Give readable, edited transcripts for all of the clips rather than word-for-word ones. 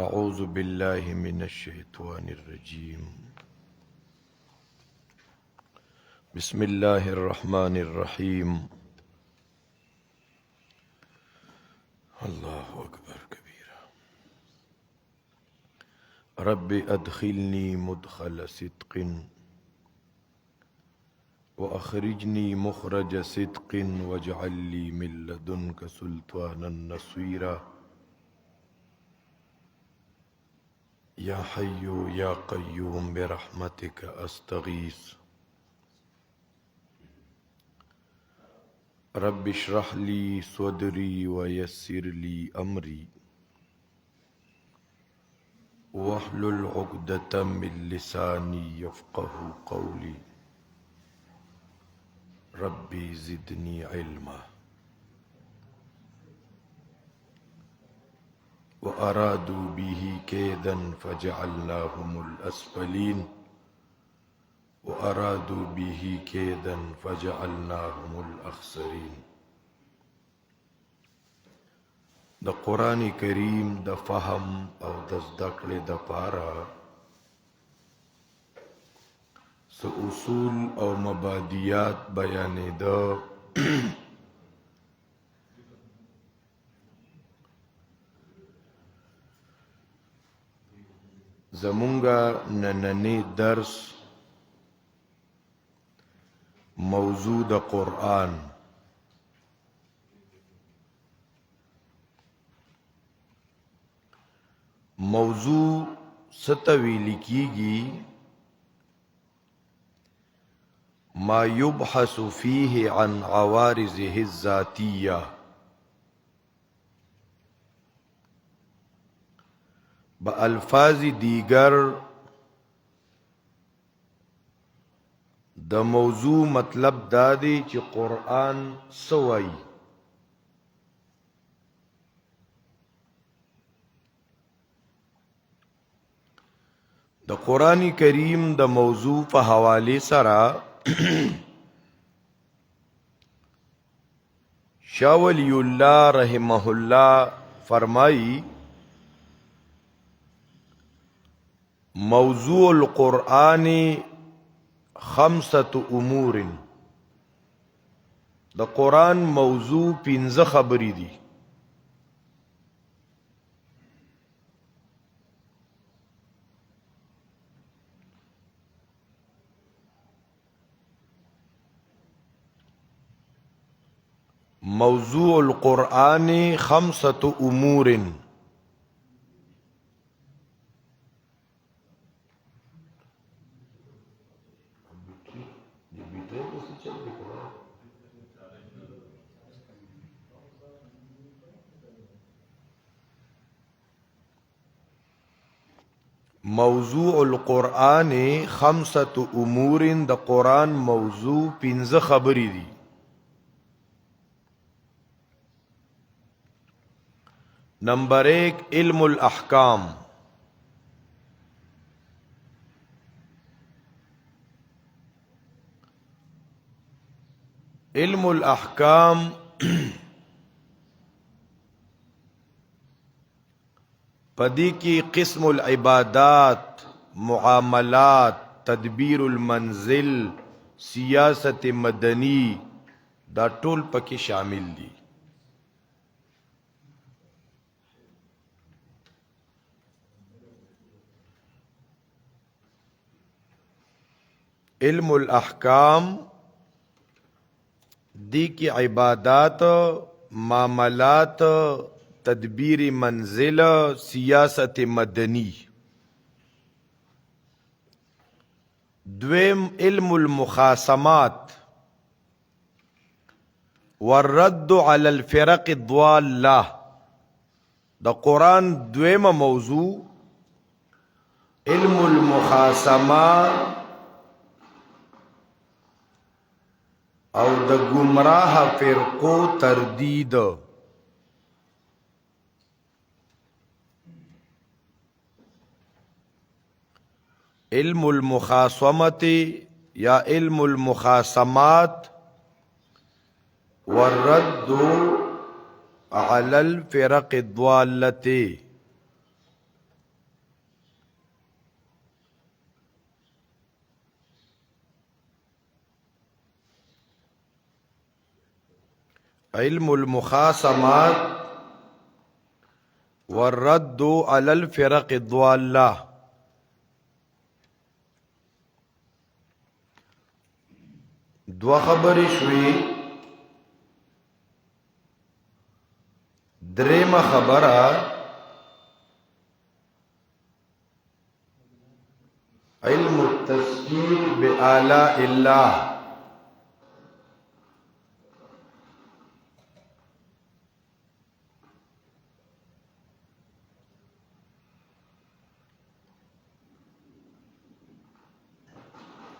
أعوذ بالله من الشيطان الرجيم. بسم الله الرحمن الرحيم. الله أكبر كبيرا. رب أدخلني مدخل صدق وأخرجني مخرج صدق واجعل لي من لدنك سلطانا نصيرا. يا حي يا قيوم برحمتك أستغيث. رب اشرح لي صدري ويسر لي أمري واحلل عقدة من لساني يفقه قولي. ربي زدني علما. وأرادوا به كيدا فجعلناهم الأسفلين وأرادوا به كيدا فجعلناهم الأخسرين. د قرآن کریم د فهم او د زدکړې د پاره سو اصول او مبادیات بیانېده. زمونږه نننی درس موضوع د قرآن. موضوع ستویل کیږي ما يبحث فيه عن عوارضه الذاتية. بألفاظ دیگر د موضوع مطلب دا دی چې قرآن سوئی. د قرآن کریم د موضوع په حواله سره شاه ولی الله رحمه الله فرمائی موضوع القرآن خمسة امور. د قرآن موضوع پنځه خبرې دي. موضوع القرآن خمسة امور. موضوع القرآن خمسة امور. د قرآن موضوع پنځه خبرې دي. نمبر 1 علم الاحکام. علم الاحکام پدی کی قسم العبادات، معاملات، تدبیر المنزل، سیاست مدنی دا ټول پکې شامل دي. علم الاحکام دی کی عبادات، معاملات، تدبیر منزل، سیاست مدنی. دویم علم المخاصمات والرد على الفرق الضالة. د قرآن دویم موضوع علم المخاصمات او د گمراه فرقو تردید. علم المخاصمت یا علم المخاصمات والرد على الفرق الضالة. علم المخاصمات والرد على الفرق الضالة. دو خبرې شوې. درېمه خبره علم التذکیر بآلاء الله.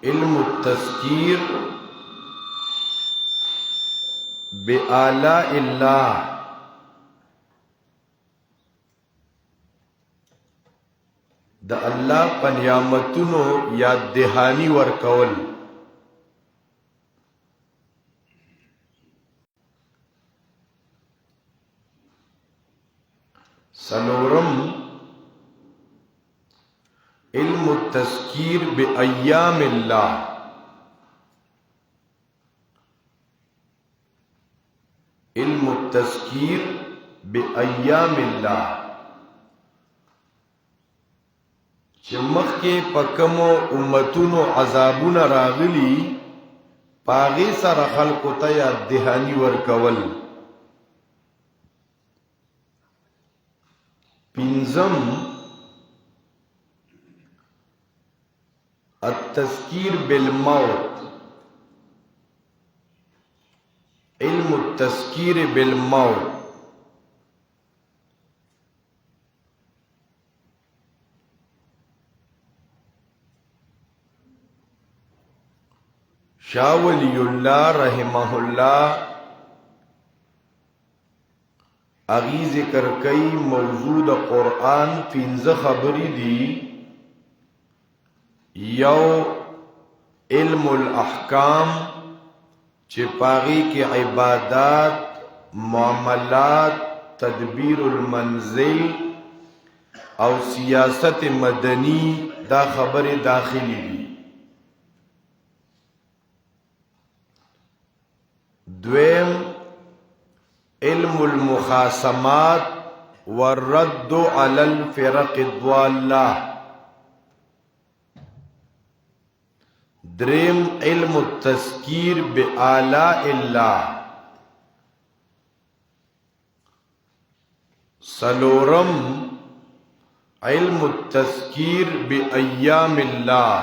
علم التذکیر بآلاء الله، د الله په نعمتونو یاد دهانی ورکول. سلورم علم التذکیر بأیام الله، علم التذکیر بأیام الله، چې مخکې په کومو امتونو عذابونه راغلي پاغي سره خلقو ته یاد دهانی ورکول. پنځم التذکیر بالموت، علم التذکیر بالموت. شاہ ولی اللہ رحمہ اللہ اغی ذکر کئی موضوع قرآن پنځه خبری دی. یو علم الاحکام چې پاغي کې عبادات، معاملات، تدبیر المنزل او سیاست مدنی دا خبر داخلی دی. دویم علم المخاصمات والرد على الفرق الضالة. دریم علم التذکیر بآلاء الله. سلورم علم التذکیر بأیام الله.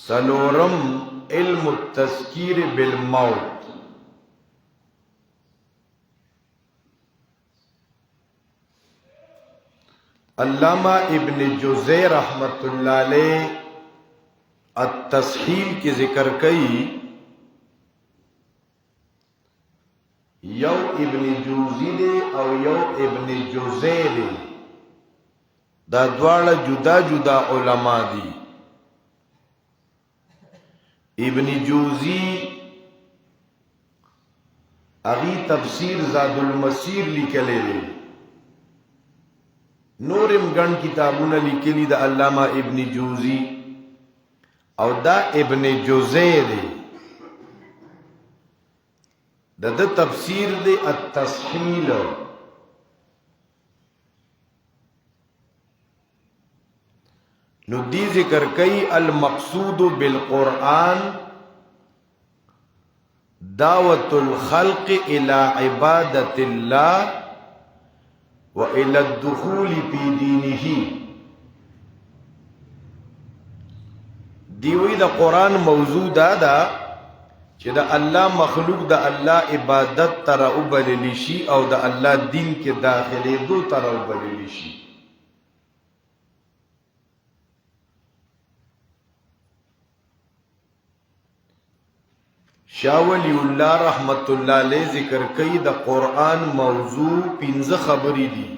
سلورم علم التذکیر بالموت. علامہ ابن جوزی رحمت اللہ علیہ التصحیح کی ذکر کئی. یو ابن جوزی دے او یو ابن جوزی دے، دا دوارا جدا جدا علماء دی. ابن جوزی اغی تفسیر زاد المسیر لکلے دے، نورم گن کتابون لکلی دا علامہ ابن جوزی، او دا ابن جوزی دے دا دا تفسیر دے التصحیل. نو دی ذکر کئی المقصود بالقرآن دعوت الخلق الى عبادت اللہ وإلى الدخول في دینه. دیوی دا قرآن موضوع دا چې دا اللہ مخلوق دا اللہ عبادت تر اوبللی شي او دا اللہ دین کے داخلے دو تر اوبللی شي. شاہ ولی اللہ رحمت اللہ علیہ ذکر کئی دا قرآن موضوع پنځه خبری دی.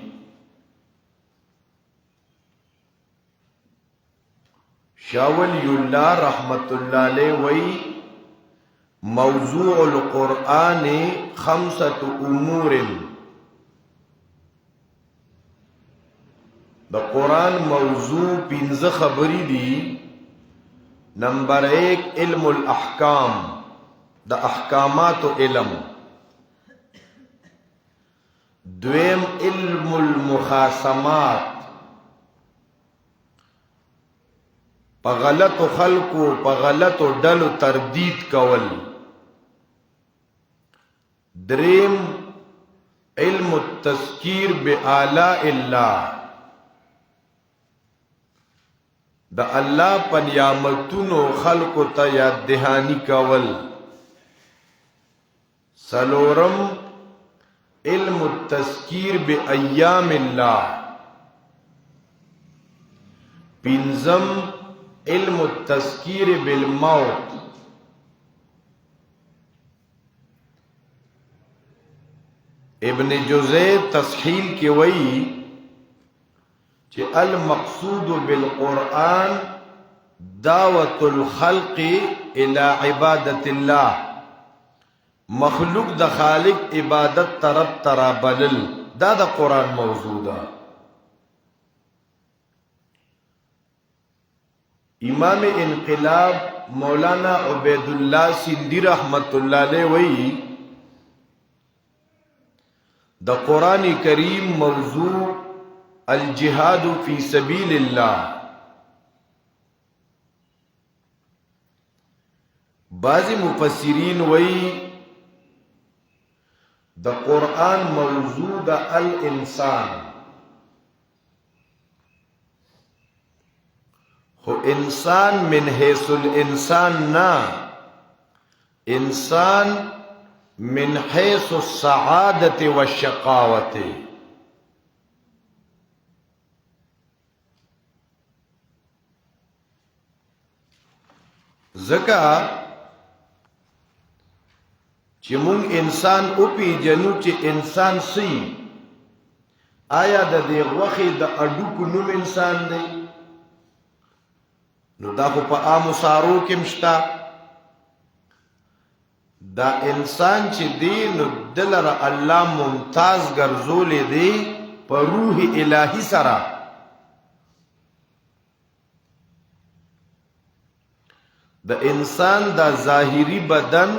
شاہ ولی اللہ رحمت اللہ علیہ وی موضوع القرآن خمسة امور. دا قرآن موضوع پنځه خبری دی. نمبر 1 علم الاحکام، د احکامات و علم. دویم علم المخاصمات، پا غلط خلقو پا غلط ڈلو تردید کول. دریم علم التذکیر بآلاء اللہ، دا اللہ پا نعمتونو خلقو تا یاد دہانی کول. سلورم علم التذکیر بایام اللہ. پنزم علم التذکیر بالموت. ابن جوزی تصحیل کی وئی کہ المقصود بالقرآن دعوت الخلق الى عبادت اللہ، مخلوق د خالق عبادت طرف ترابلل، دا دا قرآن موضوع دا. امام انقلاب مولانا عبید اللہ سندھی رحمت اللہ علیہ وی دا قرآن کریم موضوع الجہاد فی سبیل اللہ. بعض مفسرین وی دا قرآن موضوع دا الانسان، خو انسان من حیث الانسان نا، انسان من حیث السعادت والشقاوت. زکا چې مونږ انسان او پیژنو چې انسان سی، آیا د دې غوښې د اډوکو نوم انسان دی؟ نو دا خو په عامو سارو کې مشته. دا انسان چې دی نو دلره الله ممتاز ګرځولې دی په روح الهی سره. د انسان دا ظاهری بدن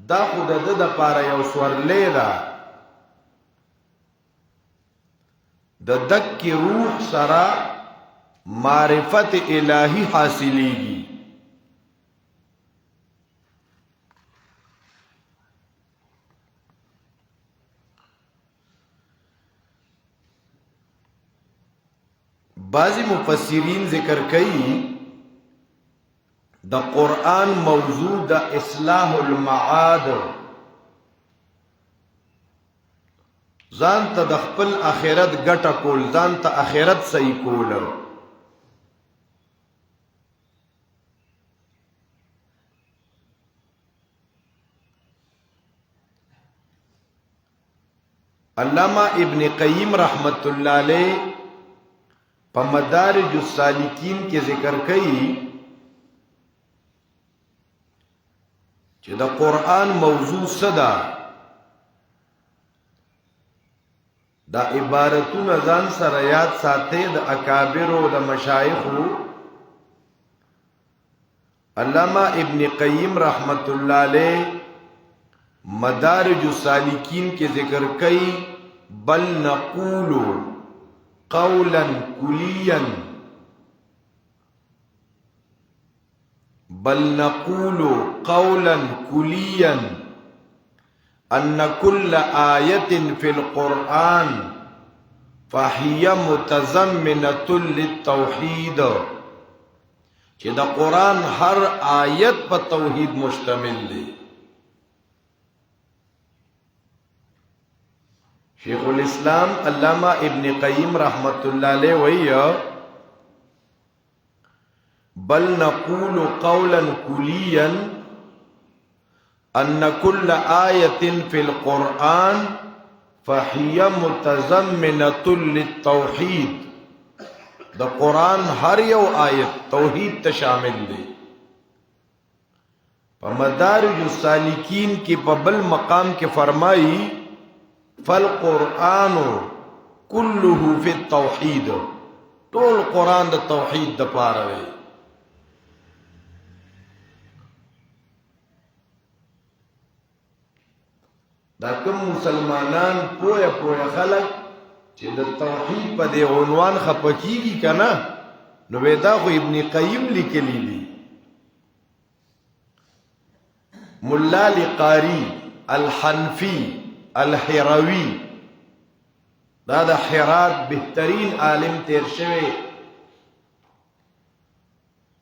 دا خود د پاره یو سورلې ده، د دک روح سره معرفت الہی حاصلیږي. بعضی مفسرین ذکر کئی دا قرآن موضوع دا اصلاح المعاد، ځان ته د خپل آخرت ګټه کول، ځان ته آخرت صحیح کول. علامہ ابن قیم رحمت اللہ علیہ پا مدارج السالکین کے ذکر کئی چې دا قرآن موضوع صدا دا عبارتون ځان سره یاد ساتي د اکابرو د مشایخو. علامہ ابن قیم رحمت اللہ علیہ مدارج السالکین کے ذکر کئی بل نقول قولا کلیا، بل نقول قولا کلیا ان كل آیة فی القرآن فهي متضمنة للتوحید، کہ دا قرآن ہر آیت پر توحید مشتمل دی. شیخ الاسلام علامہ ابن قیم رحمت اللہ علیہ وی بل نقول قولا کلیا ان كل آیة فی القرآن فهي متضمنة للتوحید، دا قرآن ہر یو آیت توحید تا شامل دی. پا مدارج السالکین کی پا بل مقام کے فرمائی فالقرآن کلہ فی التوحید، طول قرآن دا توحید دا پاروے. دا کوم مسلمانان پویا خلک چې د توحید په دې عنوان خپکیږي کنه نو ودا خو ابن قیم لیکلی دی مولا لقاری الحنفی الحروی دا د حرات بهترین عالم تیر شوی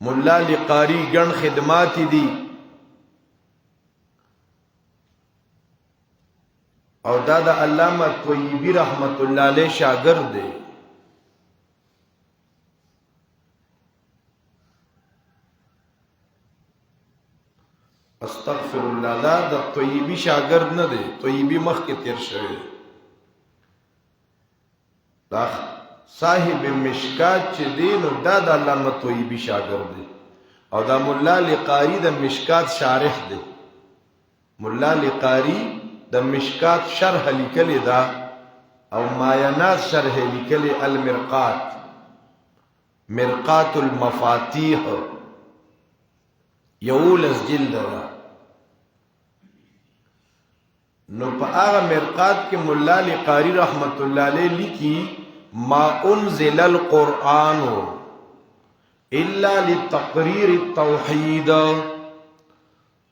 مولا لقاری ګڼ خدمات دي او دا د علامه طیبی رحمت الله علیه شاګرد دی استغفر الله دا د طیبی شاګرد نه دی طیبی مخ کې تیر شوی دا صاحب مشکات چې دی نو دا د علامه طیبی شاګرد دی او دا مولا لقاری د مشکات شارح دی مولا لقاری د مشکات شرح لیکلی دا او ماینات شرح لیکلی المرقات مرقات المفاتیح یولس جلد دا نو پا آغا مرقات کے مولا لقاری رحمت اللہ علیہ لکی ما انزل القرآن الا لتقریر التوحید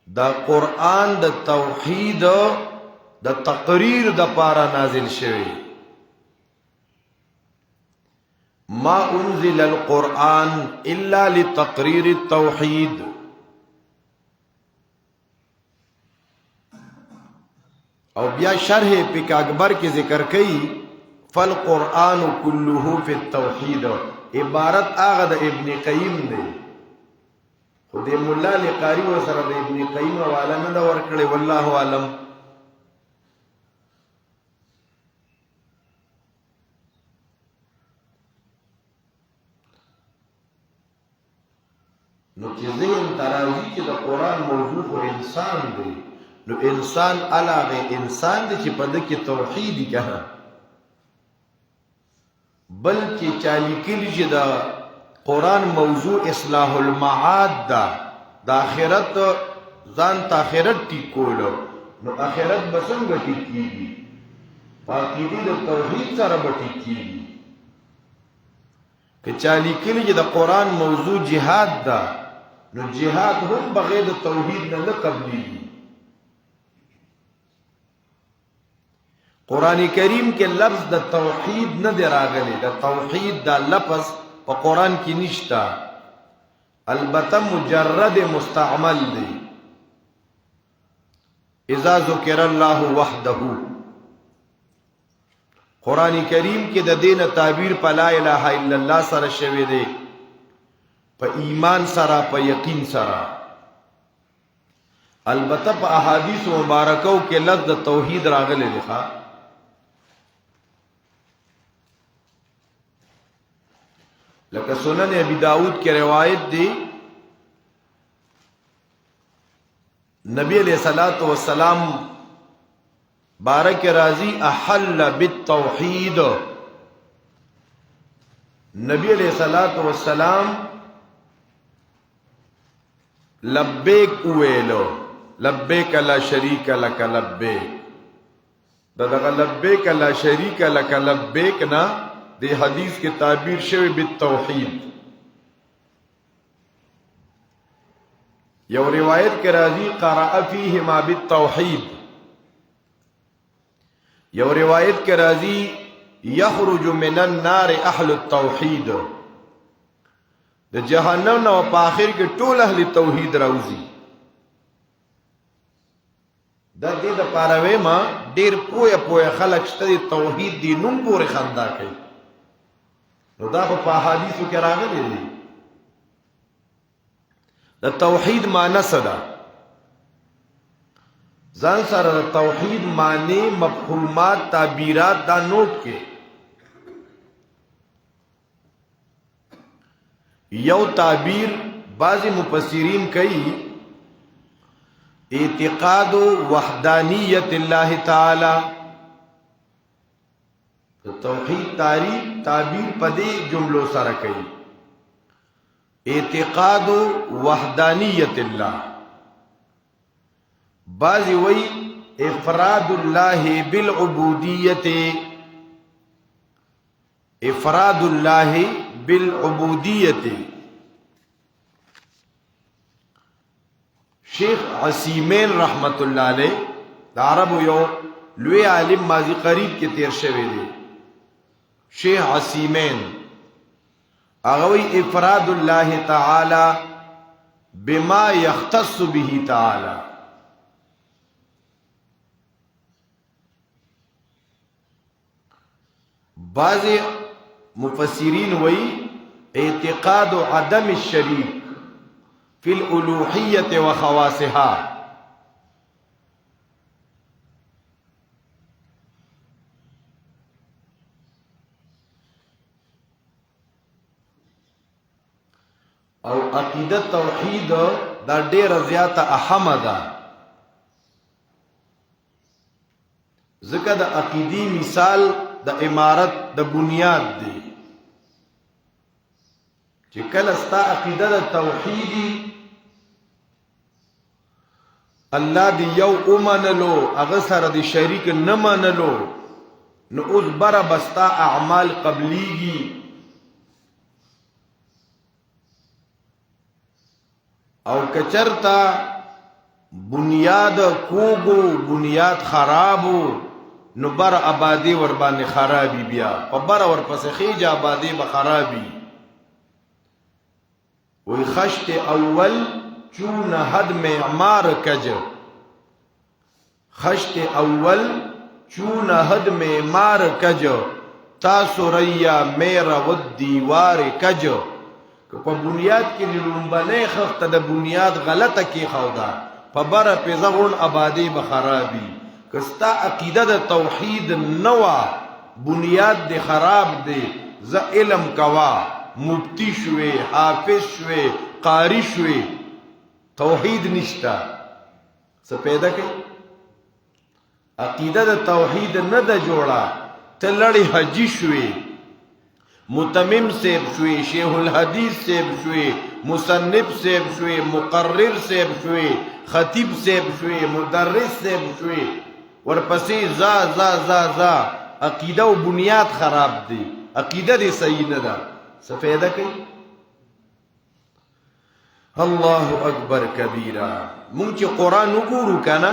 دا قرآن دا توحید دا تقریر دا پارا نازل شوی ما انزل القرآن الا لتقریر التوحید او بیا شرح پک اکبر کی ذکر کئی فالقرآن کلہ فی التوحید عبارت آغا دا ابن قیم دے خود مولا لقاری و سر دا ابن قیم والا ندا ورکڑے واللہ عالم نو چې ذهن تراوی چې د قرآن موضوع خو انسان دی نو انسان علاوه انسان دی چې په دې کې توحیدی کنه بلکې چالی کلی چې د قرآن موضوع اصلاح المعاد دا د آخرت ځان ته آخرت ټیکولو نو آخرت به څنګه ټیکیږي پاکیدی د توحید سره به ټیکیږي که چالی کلی چې د قرآن موضوع جهاد دا نو جهاد هم بغیر د توحید نه قبلیږي قرآن کریم کے لفظ دا توحید نہ دے راغلی دا توحید دا لفظ پا قرآن کی نشتا البتہ مجرد مستعمل دی اذا ذکر اللہ وحدہ قرآن کریم کے دا دین تعبیر پا لا الہ الا اللہ سر شوی دے پا ایمان سرا پا یقین سرا البتہ پا احادیث مبارکو کے لفظ دا توحید راغلی لخوا لکہ سنن ابی داود کی روایت دی نبی علیہ السلام بارک راضی احل بالتوحید نبی علیہ السلام لبیک اویلو لبیک لا شریک لک لبیک دا لبیک لا شریک لک لبیک نا دی حدیث کی تعبیر شوی بالتوحید یو روایت کے راضی قرأ فیہما بالتوحید یو روایت کے راضی یخرج من النار اہل التوحید دا جہنم نو پا آخر کے طول اہل توحید روزی دا دی دا پاروے ما دیر پویا خلق شتا دی توحید دی نم پوری خندا کئی نو دا خو په حدیثو کې راغلی دی د توحید معنی څه ده ځان سره د توحید معنی مفهومات تعبیرات دا نوٹ کې یو تعبیر بعضی مفسرین کوي اعتقاد وحدانیت اللہ تعالی توحید تعبیر پدے جملوں سره کوي اعتقاد وحدانیت اللہ بعضی وی افراد الله بالعبودیت، افراد الله بالعبودیت. شیخ عثیمین رحمت اللہ علیہ دا عربو یو لوی عالم ماضی قریب کے تیر شوی دی. شیخ عثیمین اغوی افراد اللہ تعالی بما یختص به تعالی. بعض مفسرین وی اعتقاد عدم الشریک فی الالوحیت و خواصها. او عقیدت توحید دا ډیر زیات اهم ده، ځکه د عقیدی مثال د امارت د بنیاد دی. چې کله ستا عقیده د توحیدی الله دی یو اومنلو هغه سره د شریک نه منلو، نو اوس بره بستا اعمال قبلیږي. او کچرتا بنیاد کوگو بنیاد خرابو نو بر آبادی ور باندې خرابی، بیا په بر ور پس خیج آبادی به خرابی. وی خشت اول چون حد معمار کج، خشت اول چون حد معمار کج، تاسو ریا میرا ود دیوار کج. که په بنیاد کې لومبنه خفته د بنیاد غلطه کې خودا په بره پیزغون آبادی به خرابی. کستا عقیده د توحید نوا بنیاد د خراب دی، ز علم کوا مفتی شوی حافظ شوی قاری شوی توحید نشتا څه پیدا کوي. عقیده د توحید نه د جوړه ته لړی حجی شوی، متمم سیب شوی، شیخ الحدیث سیب شوی، مصنف سیب شوی، مقرر سیب شوی، خطیب سیب شوی، مدرس سیب شوی، ورپسې زا زا زا زا عقیده و بنیاد خراب دی، عقیده دی صحیح نه ده، څه فایده کوي؟ الله اکبر کبیره. مونږ چې قرآن وګورو کنه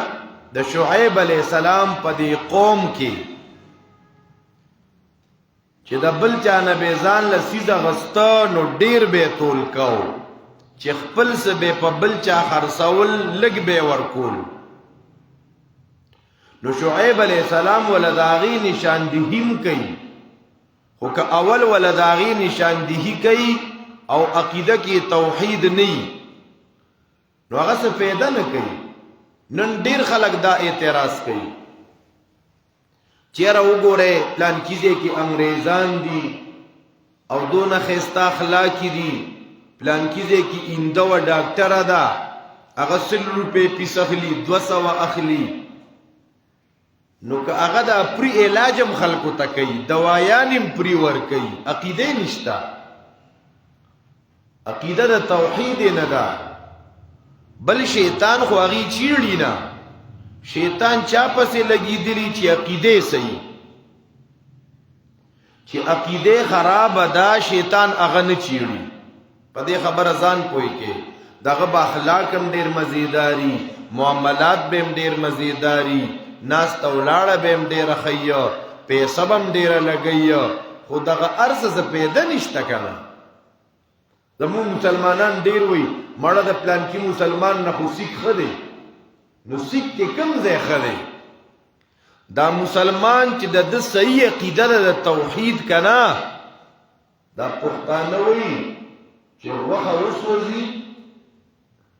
د شعیب علیہ السلام په دې قوم کې چې د بل چا نه به ځان له سیده غسته نو ډیر به تول کو، چې خپل څه به په بل چا خرڅول لږ به ورکول. نو شعیب علیہ السلام ولداغي نشاندهیم کوي، خو که اول ولداغي نشاندهی کوي او عقیده کې توحید نه نو هغه څه پیدا نه کوي. نن ډیر خلک دا اعتراض کوي چیرې وګوره پلان کیږي کې انګریزان دي او دونه خسته اخلاقی دي، پلان کیږي کې اینده و ډاکټر ده هغه 100 روپے پیس اخلي 200 اخلي. نو که هغه د پری علاجم خلکو ته کوي، دوايانم پری ور کوي، عقیده نشتا. عقیده د توحید نه ده، بل شیطان خو هغه چیړي نه. شیطان چا پسې لګی دلی چې عقیده صحیح، چې عقیده خراب ده شیطان هغه نه چیړي. په دې خبره ځان پوي کې دغه با اخلاق هم ډیر مزیداری، معاملات به هم ډیر مزیداری، ناس تولاړه به هم ډیر خیو، پیسې هم ډیر لګیو، خو دغه ارز ز پیدا نشته کنه. زمو مسلمانان ډیر وي مړه د پلان کې مسلمان نه خو سیک خدي، نو سیک کې کم ځای خدي. دا مسلمان چې د صحیح عقیده د توحید کنا دا پښتانه وي چې وخه وسوځي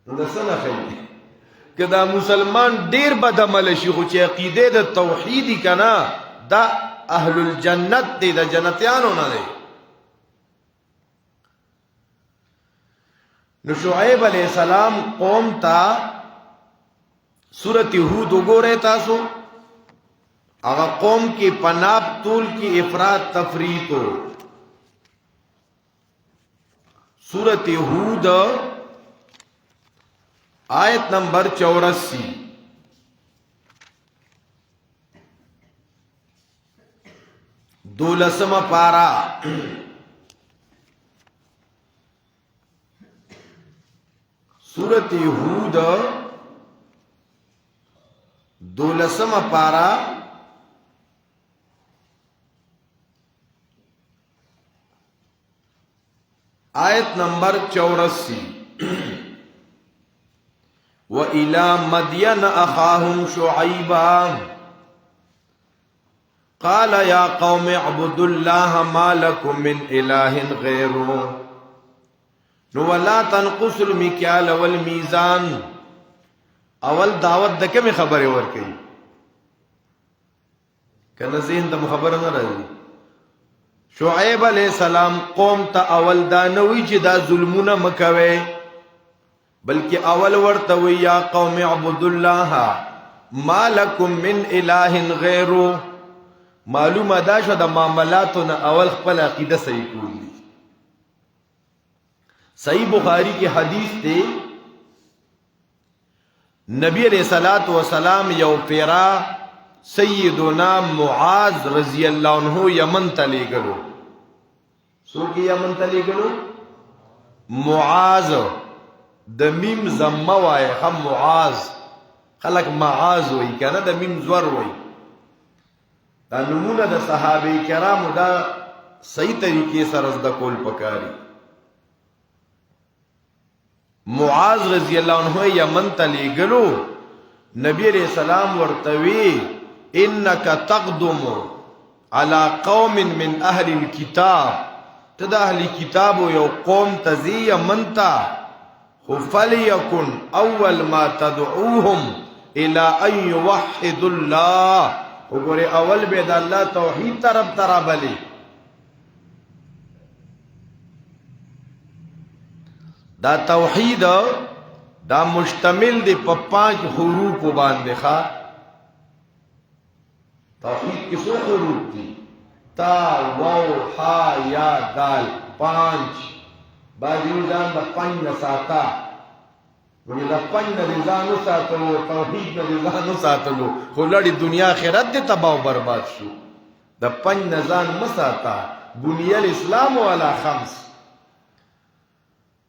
نو د سنه خلک که دا مسلمان ډیر بد عمل شي خو چې عقیده د توحیدی کنا دا اهل الجنت دی، د جنتیانو نه دی. نو شعیب علیہ السلام قوم تا سورۃ ہود وګورئ تاسو، هغه قوم کې پناب طول کې افراط تفریط ہو. سورۃ ہود آیت نمبر 84. دولسم پارا سورت ہود دولسم پارا آیت نمبر 84 وَإِلَى مَدْيَنَ أَخَاهُمْ شُعَيْبًا قَالَ يَا قَوْمِ اعْبُدُوا اللَّهَ مَا لَكُمْ مِنْ إِلَٰهٍ غَيْرُهُ نو وَلَا تَنْقُصُوا الْمِكْيَالَ وَالْمِيزَانَ اول دعوت د کومه خبره ورکړي کنه زین د خبره نه راځي شعیب علیہ السلام قوم ته اول دا نوې چې دا ظلمونه مکوي بلکې اول ورته وی یا قوم اعبدوا الله ما لكم من اله غیره معلومه دا شو د معاملاتونه اول خپل عقیده صحیح کولی صحیح بخاری کی حدیث ته نبی علیہ الصلوۃ والسلام یو پیرا سیدنا معاذ رضی اللہ عنہ یمن ته لېږلو څوک یمن ته لېږلو معاذ د میم زمه وای هم معاذ خلق معاذ وای کنه د میم زور وای دا نمونه د صحابه کرامو دا صحیح طریقې سره زده کول پکاري معاذ رضی اللہ عنہ یمن ته لېږلو نبی علیہ السلام ورتوی انک تقدم على قوم من اهل الكتاب تدا اهل کتاب یو قوم تزی یمن ته فَلْيَكُنْ أَوَّلْ مَا تَدْعُوهُمْ إِلَىٰ أَنْ يُوَحِّدُوا اللَّهِ وګوره اول به د الله توحید طرف ترابلی دا توحید دا مشتمل دی په 5 حروف باندې ښا توحید کې څو حروف دي تا واو ها یا دال 5 باندې ځان د 5 نه ساته ونی د 5 نه ځان ساتلو توحید نه ځان ساتلو خو لړی دنیا آخرت دې تباہ او برباد شو د 5 نه ځان مساته بنی الاسلام علی 5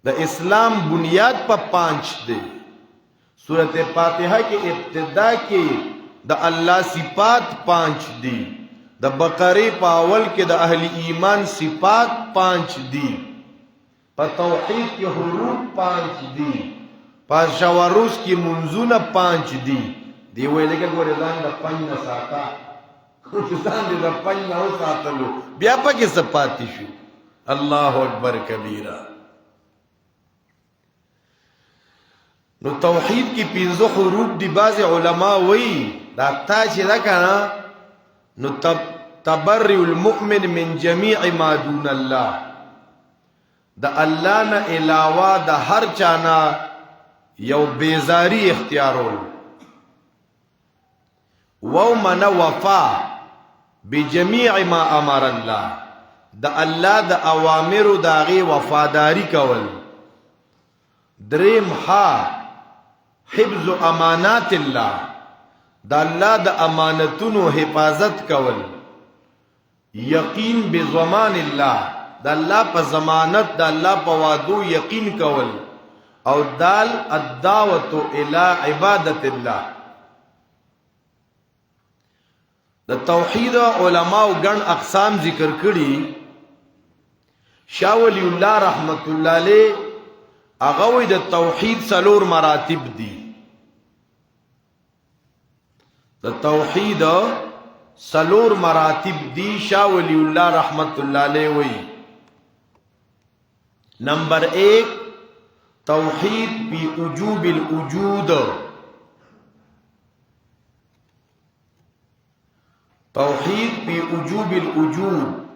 د اسلام بنیاد په 5 دی سورۃ فاتحه کې ابتدا کې د الله صفات 5 دي د بقره په اول کې د اهل ایمان صفات 5 دي په توحید کې حروف 5 دي په شواروس کې منځونه 5 دي دی ویل کې ګورې ځان د 5 نه ساته ځان دې د 5 نه ساتلو بیا پکې صفات شو الله اکبر کبیره نو توحید کی 15 حروف دی بعض علما وی دا تا چې دا کنه نو تبرئ المؤمن من جميع ما دون الله د الله نه علاوه د هر چانا یو بیزاری اختیارول ومن وفا بجميع ما امر الله د الله د اوامر داغي وفاداری کول دریم ها حفظ امانات الله د الله د امانتونو حفاظت کول یقین بضمان الله د الله په ضمانت د الله په وعدو یقین کول او دال الدعوت الى عبادت الله د توحید علماء ګڼ اقسام ذکر کړي شاه ولی الله رحمت الله علیه هغه د توحید 4 مراتب دي د توحید 4 مراتب دي شاه ولی الله رحمت الله علیه وی نمبر 1 توحید بی وجوب الوجود توحید بی وجوب الوجود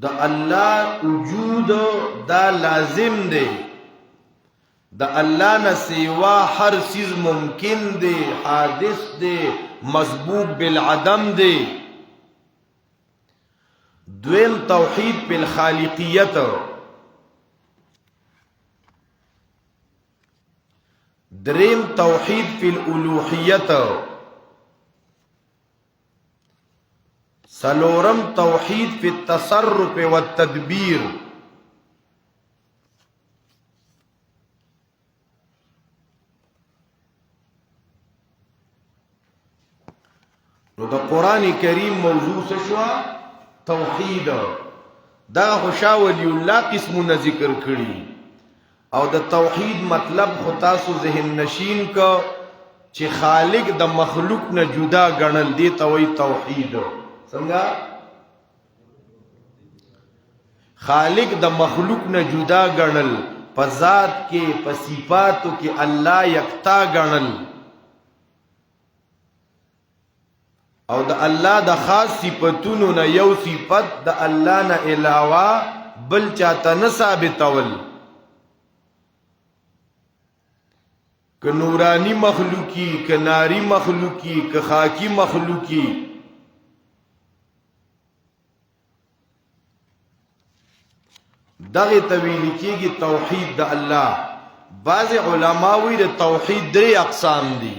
د الله وجود دا لازم دی د الله نه سوا هر چیز ممکن دی حادث دی مسبوق بالعدم دی دویم توحید بالخالقیت دریم توحید فی الالوحیت سلورم توحید فی التصرف والتدبیر. نو د قرآن کریم موضوع څه شو؟ توحید. دا شاه ولی الله قسمونه ذکر کړي او د توحید مطلب خو تاسو ذهن نشین کو چې خالق د مخلوق نه جدا ګڼل دی ته وایي توحید. څنګه؟ خالق د مخلوق نه جدا ګڼل، په ذات کې په صفاتو کې الله یکتا ګڼل او د الله د خاص صفاتونو نه یو صفت د الله نه علاوه بل چاته نه ثابتول. که نورانی مخلوقی، که ناری مخلوقی، که خاکی مخلوقی، دغه تویل کېږي توحید د الله. بعض علما وایي د توحید 3 اقسام دي.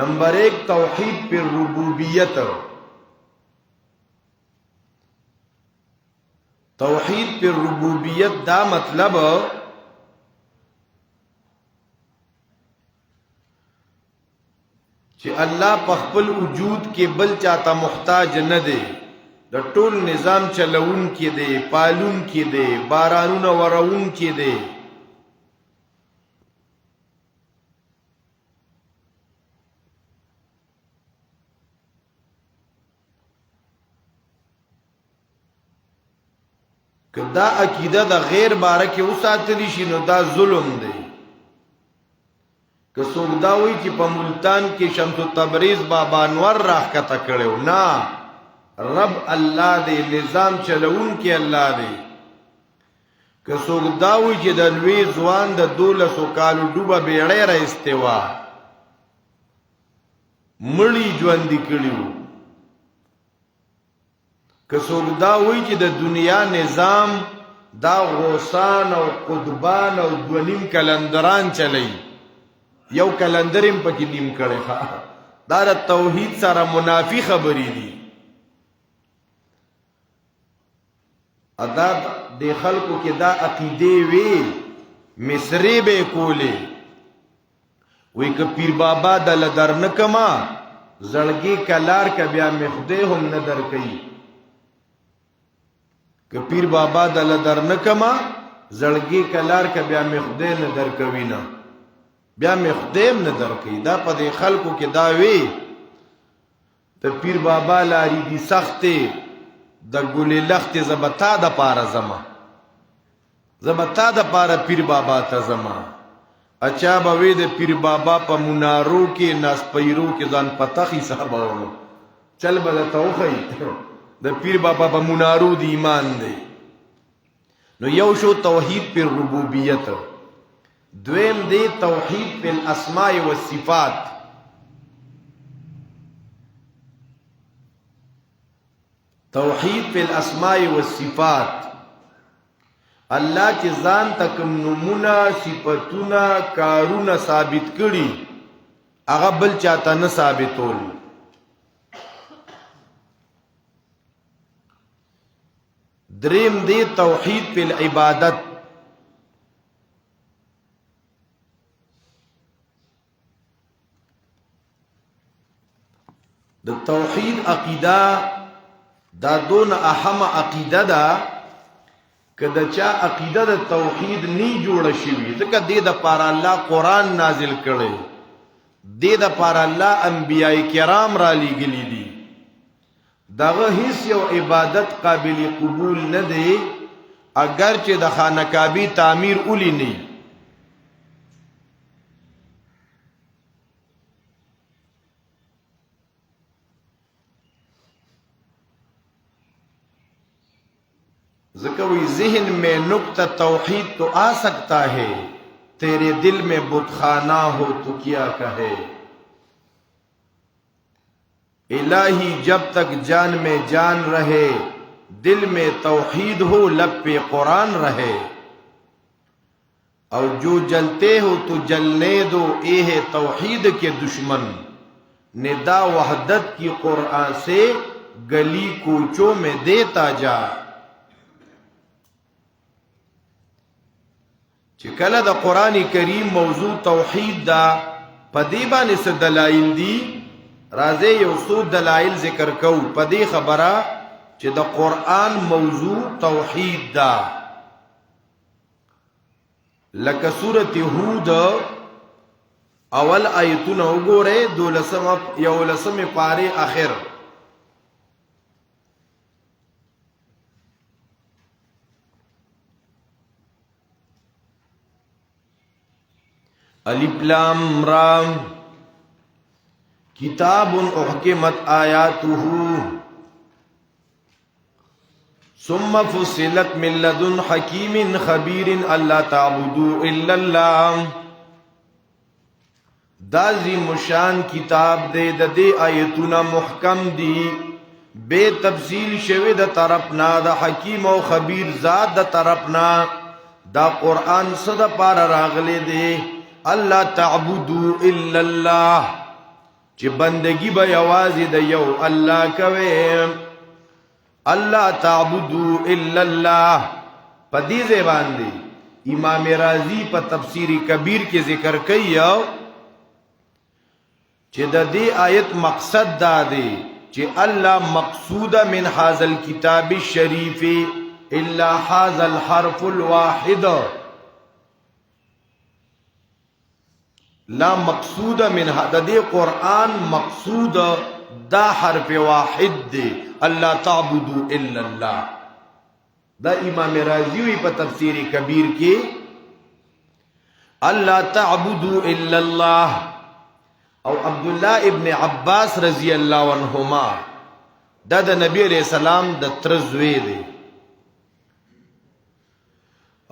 نمبر 1 توحید پر ربوبیت. توحید پر ربوبیت دا مطلب چې الله په خپل وجود کې بل چاته محتاج نه دی، د ټول نظام چلون کې دی، پالون کې دی، بارانونه ورون کې دی. که دا عقیده د غیر باره کې وساتلی شي نو دا ظلم دی. که څوک دا وایي چې په ملتان کې شمس تبریز بابا انور راښکته کړی، نه، رب الله دی، نظام چلون کې الله دی. که څوک دا وایي چې د لوی ځوان د 1200 کالو ډوبه بیړۍ راایستې وه، مړي ژوندي کړي وو. که څوک دا وایي چې د دنیا نظام دا غوثان او قطبان او 2.5 کلندران چلی، یو کلندر هم پکې نیم کړی، دا د توحید سره منافی خبرې دي. ادا د خلکو کې دا عقیدې وي، مصری به کولې، وی که پیر بابا دل در نکما زړګي کلار ک بیا مې خدای هم نه درکې. که پیر بابا دل در نکما زړګي کلار ک بیا مې خدای نه درکوي، نه بیا مې خدای نه درکې. دا په دې خلکو کې دا وی ته پیر بابا لاري دي سختې د ګلې لخت زبتا د پاره زما، زبتا د پاره پیر بابا ته زما. اچھا به وی د پیر بابا په منارو کې ناس پیرو کې ځان پتخي صاحب ورو چل به توخی د پیر بابا په منارو دی ایمان دی. نو یو شو توحید پر ربوبیت، دویم دی توحید پر الاسماء والصفات. توحید پر الاسماء والصفات، الله چې ځان تکم نمونه صفاتونه کارونه ثابت کړي هغه بل چاته نه ثابتول. دریم دی توحید پر عبادت. د توحید عقیده دا دون اهم عقیده ده. که د چا عقیده د توحید نی جوړه شوی ځکه دې د پاره الله قرآن نازل کړي، دې د پاره الله انبیاء کرام را لېږلي دي. دغه هیڅ یو عبادت قابل قبول نه دی اگر چې د خانه کعبه تعمیر اولی نه. ذکوی ذہن میں نقطہ توحید تو آ سکتا ہے، تیرے دل میں بت خانہ ہو تو کیا کہے. الہی جب تک جان میں جان رہے، دل میں توحید ہو لب پہ قرآن رہے. اور جو جلتے ہو تو جلنے دو، اے ہے توحید کے دشمن، ندا وحدت کی قرآن سے گلی کوچوں میں دیتا جا. چې کله د قرآن کریم موضوع توحید دا پدې باندې څه دلایل دي راځي یو څو دلایل ذکر کو پدې خبره چې د قرآن موضوع توحید دا. لکه سورۃ هود اول آیتونه وګوره 12 پاره اخر. الف لام را کتاب احکمت آیاته ثم فصلت من لدن حکیم خبیر الا تعبدوا الا الله. دا عظیم شان کتاب دے د دې آیتونه محکم دي بے تفصیل شوی د طرفنا د حکیم او خبیر ذات د طرفنا. دا قرآن صد پار راغلی دی الله تعبدوا الا الله چې بندگی به یوازې د یو الله کوي. الله تعبدوا الا الله په دې زبان دی امام رازی په تفسیر کبیر کې ذکر کوي چې د دې آیت مقصد دا دی چې الله مقصود من هذا الكتاب الشریف الا هذا الحرف الواحد. لا مقصود من هذا دې قرآن مقصود دا حرف واحد دی الله تعبدوا الا الله. دا امام رازی وی په تفسیر کبیر کې الله تعبدوا الا الله. او عبد الله ابن عباس رضی الله عنهما دا د نبی علیہ السلام د ترزوی دی.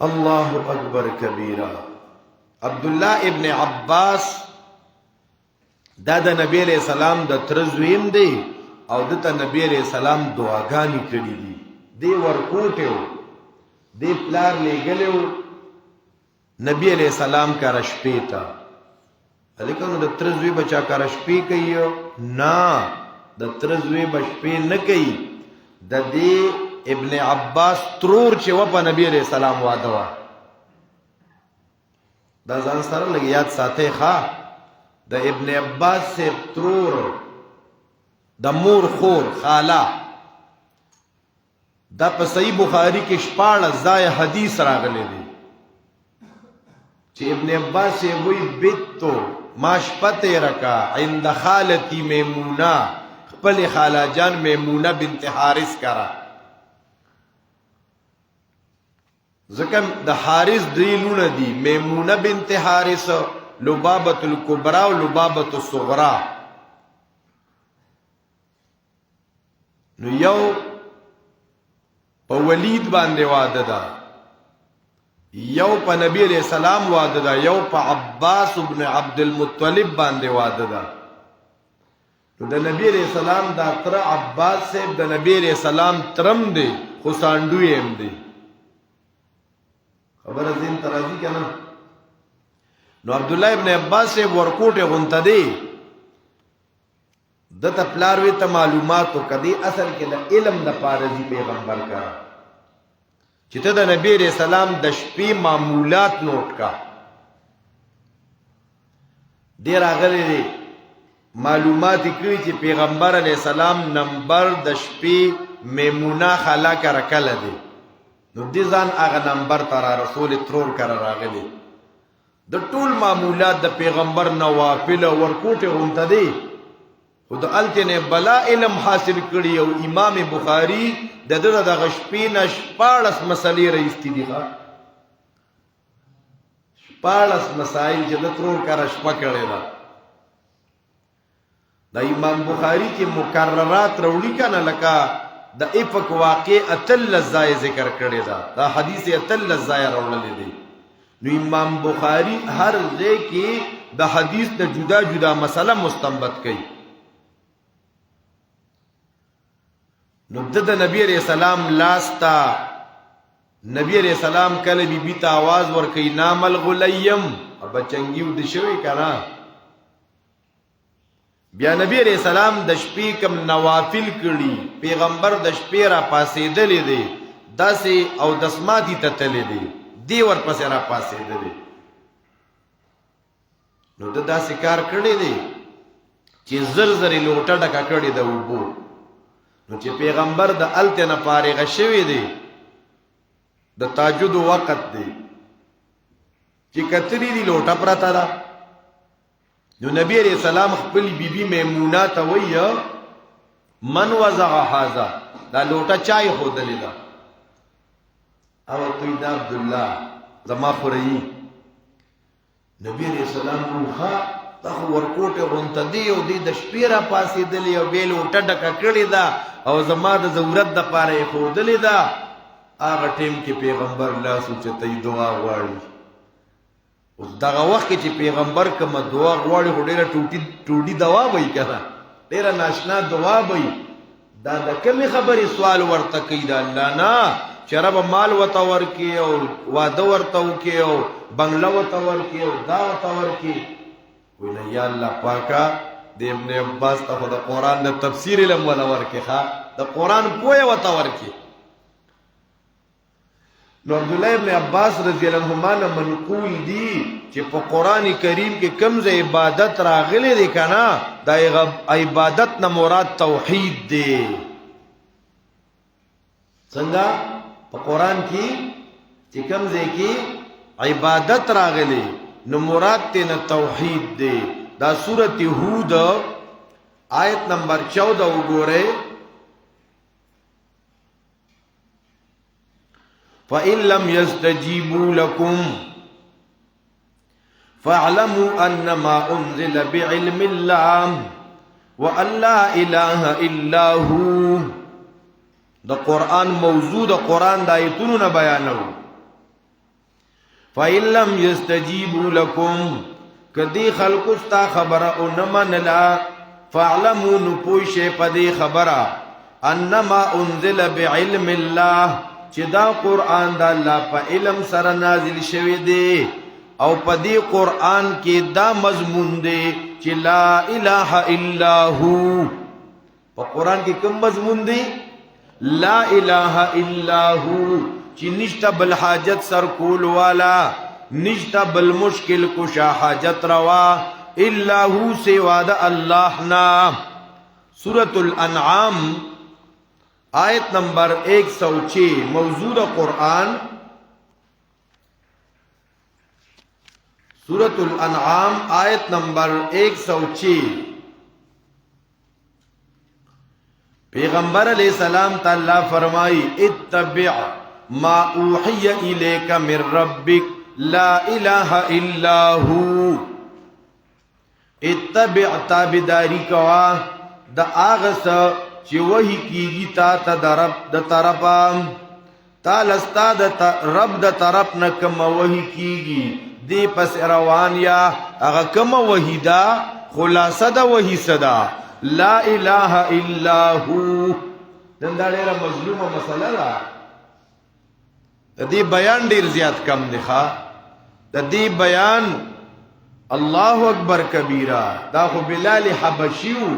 الله اکبر کبیره. عبد الله ابن عباس دا د نبی علیہ السلام د ترزویم دی او د نبی علیہ السلام دعاګانی کړی دي. دی ورکوټو دی پلار لګلو نبی علیہ السلام کا رشپیتا لیکن د ترزوی بچا کا رشپی کوي نه د ترزوی بشپی نه کوي. د دې ابن عباس ترور چې و په نبی علیہ السلام واده وا دا ځان سره لګ یاد ساتي ښا. د ابن عباس سے ترور د مور خور خاله دا په صحیح بخاری کې 14 ځای حدیث راغلي دي چې ابن عباس یې وی بیتو ماشپته رکا عند خالتی میمونه خپل خاله جان میمونه بنت حارث کرا. ځکه د حارث دریلونه دي میمونه بنت حارث لبابة الكبرى و لبابة الصغرى. نو یو په ولید باندې واده ده یو په نبی علیہ السلام واده ده یو په عباس ابن عبد المطلب باندې واده ده. نو د نبی علیہ السلام دا تر عباس صاحب د نبی علیہ السلام ترم دی خو ساندوی هم دی. خبر ازین ترازی کنه. نو عبد الله ابن عباس سے ورکوټه غونته دی د تپلار وی ته معلوماتو کدی اصل کې د علم د پارزي پیغمبر کا چې ته د نبی رسول سلام د شپې معمولات نوٹ کا ډیر اغلی دی معلومات کړي چې پیغمبر علی السلام نمبر د شپې میمونه خلا کر کله دی. نو دې ځان هغه نمبر تر رسول ترور کر راغلی. د ټول معمولات د پیغمبر نوافل ورکوټه غونته دی خو د التنه بلا علم حاصل کړي او امام بخاری د دغه د غشپې نشپارس مسلې رئیستی دي. 14 مسائل چې د ترور کر شپه کړي دا د امام بخاری کې مکررات وروړي کنه لکه د افق واقع اتل ځای ذکر کړي دا حدیث اتل ځای راوړل دي. نو امام بخاری هر ځای کې د حدیث د جدا جدا مسله مستنبط کړي. نو د نبی علیہ السلام لاستا نبی علیہ السلام کله بی بی ته आवाज ور کوي نام الغلیم او بچنګیو د شوی کړه بیا نبی علیہ السلام د شپې کم نوافل کړي پیغمبر د شپې را پاسېدلې دی داسې او دسماتی ته تللی دی دی ورپسې را پاسېدلې نو د داسې کار کړی دی چې زر زرې لوټه ډکه کړې د اوبو نو چې پیغمبر د الته نه فارغه شوی دی د تهجد وخت دی چې کترې دی لوټه پرته ده نو نبی علیہ السلام خپل بیبي میمونه ته وایي من وزغ هذا دا لوټه چای خودلې ده او توی دا عبدالله زما خورئی نبی علیہ السلام روخا دا خو ورکوټه غونته دی او دی د شپې را پاسېدلې او بې لوټه ډکه کړې ده او زما د ضرورت دپاره یې ښودلې ده هغه ټیم کې پیغمبر لاس اوچتوي دعا غواړي اوس دغه وخت کې چې پیغمبر کومه دعا غواړي خو ډېره ټوټي دوا به یې که نه ډېره ناشنا دعا به یې دا د کمې خبرې سوال ورته کوي د الله نه چې رب مال ورته ورکړي او واده ورته وکړي او بنګله ورته ورکړي او دا ورته ورکړي وایي نه یا الله پاکه د ابن عباس ته خو د قرآن د تفسیر علم وله ورکړي ښه د قرآن پوهه ورته ورکړي نو عبدالله ابن عباس رضی الله عنهما نه منقول دي چې په قرآن کریم کې کوم ځای عبادت راغلی دی که نه د عبادت نه مراد توحید دی څنګه په قرآن کې چې کوم ځای کې عبادت راغلی نو مراد ته نه توحید دی دا سورۃ هود آیت نمبر 14 وګورئ فَإِن لَّمْ يَسْتَجِيبُوا لَكُمْ فَاعْلَمُوا أَنَّمَا أُنزِلَ بِعِلْمِ اللَّهِ وَأَن لَّا إِلَٰهَ إِلَّا هُوَ د قرآن موضوع د قرآن د آیتونو نه بیانو فَإِن لَّمْ يَسْتَجِيبُوا لَكُمْ کدی خلقو ستا خبره او نه منلا فَاعْلَمُوا نو پوه شئ په دې خبره أَنَّمَا أُنزِلَ بِعِلْمِ اللَّهِ چې دا قرآن د الله په علم سره نازل شوی دی او په دې قرآن کې دا مضمون دی چې لا اله الا هو په قرآن کې کوم مضمون دی لا اله الا هو چې نشته بل حاجت سر کول والا نشته بل مشکل کشا حاجت روا الا هو سوا د الله نام سورۃ الانعام آیت نمبر 106 موضوع قرآن سورۃ الانعام آیت نمبر 106 پیغمبر علیہ السلام تعالی فرمائی اتبع ما اوحی الیک من ربک لا الہ الا هو اتبع تابداری کوا دا آغس چې وحی کیږي تا ته د رب د طرفه تا لستا د رب د طرف نه کوم وحی کیږي دی پس روان یا هغه کوم وحی دا خلاصه د وحی صدا لا اله الا هو نن دا ډیره مظلومه مسله ده د دې بیان ډیر زیات کم دی ښا د دې بیان الله اکبر کبیره دا خو بلال حبشیو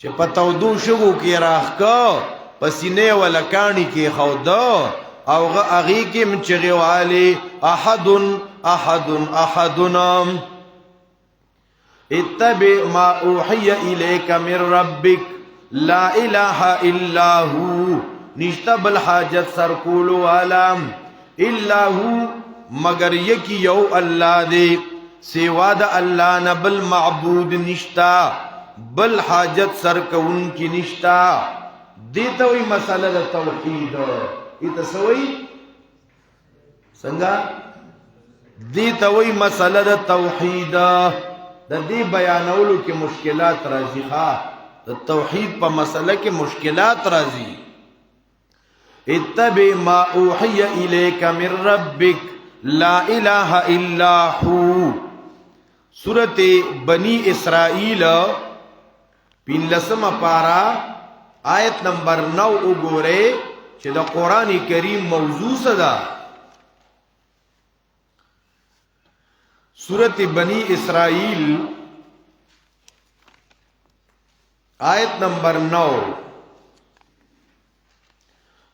چې په تودو شګو کې راښکه په سینې ولکاڼي کې خوده او هغې کې م چغې والې احد احد احدنا اتبع ما اوحی الیک من ربک لا اله الا هو نشته بل حاجت سر کولو والا الا هو مگر یکی یو الله دی سوا د الله نه بل معبود نشتا بل حاجت سر کون کی نشتا دیتا وی مسئلہ دا توحید ایتا سوئی سنگا دیتا وی مسئلہ دا توحید دا دی بیانولو کی مشکلات رازی خواہ دا توحید پا مسئلہ کی مشکلات رازی اتبع ما اوحی الیک من ربک لا الہ الا ہو سورت بنی اسرائیل پینلسم پارا آیت نمبر 9 وګورئ چې د قرآن کریم موضوع صدا سورت بنی اسرائیل آیت نمبر 9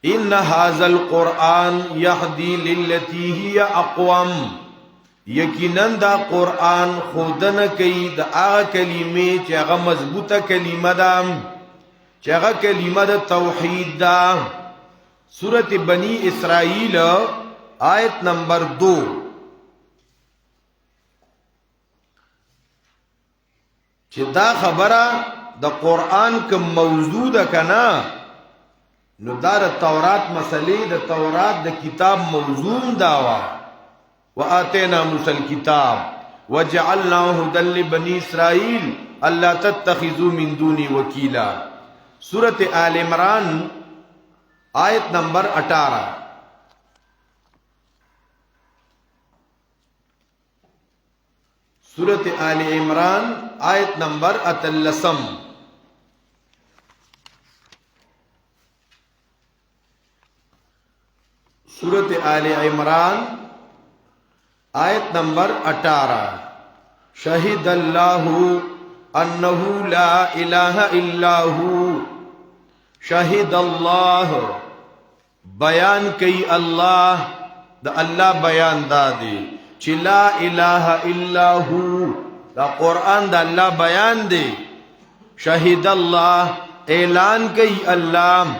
ان هذا القرآن يهدي للتي هي اقوم یقینا دا قرآن خودنه کوي د هغه کلمې چې هغه مضبوطه کلمه ده چې هغه کلمه د توحید ده سورۃ بنی اسرائیل آیت نمبر 2 چې دا خبره د قرآن کوم موضوع ده کنا نو دا د تورات مسلې د تورات د کتاب موضوع داوا وآتینا موسی الكتاب وجعلناه هدى لبني اسرائيل الا تتخذوا من دوني وكيلا سورۃ آل عمران آیت نمبر 18 سورۃ آل عمران آیت نمبر 13 سورۃ آل عمران آیت نمبر 18 شہد اللہ انہو لا الہ الا ہو شہد اللہ بیان کئی اللہ دا اللہ بیان دا دے چی لا الہ الا ہو دا قرآن دا اللہ بیان دے شہد اللہ اعلان کئی اللہ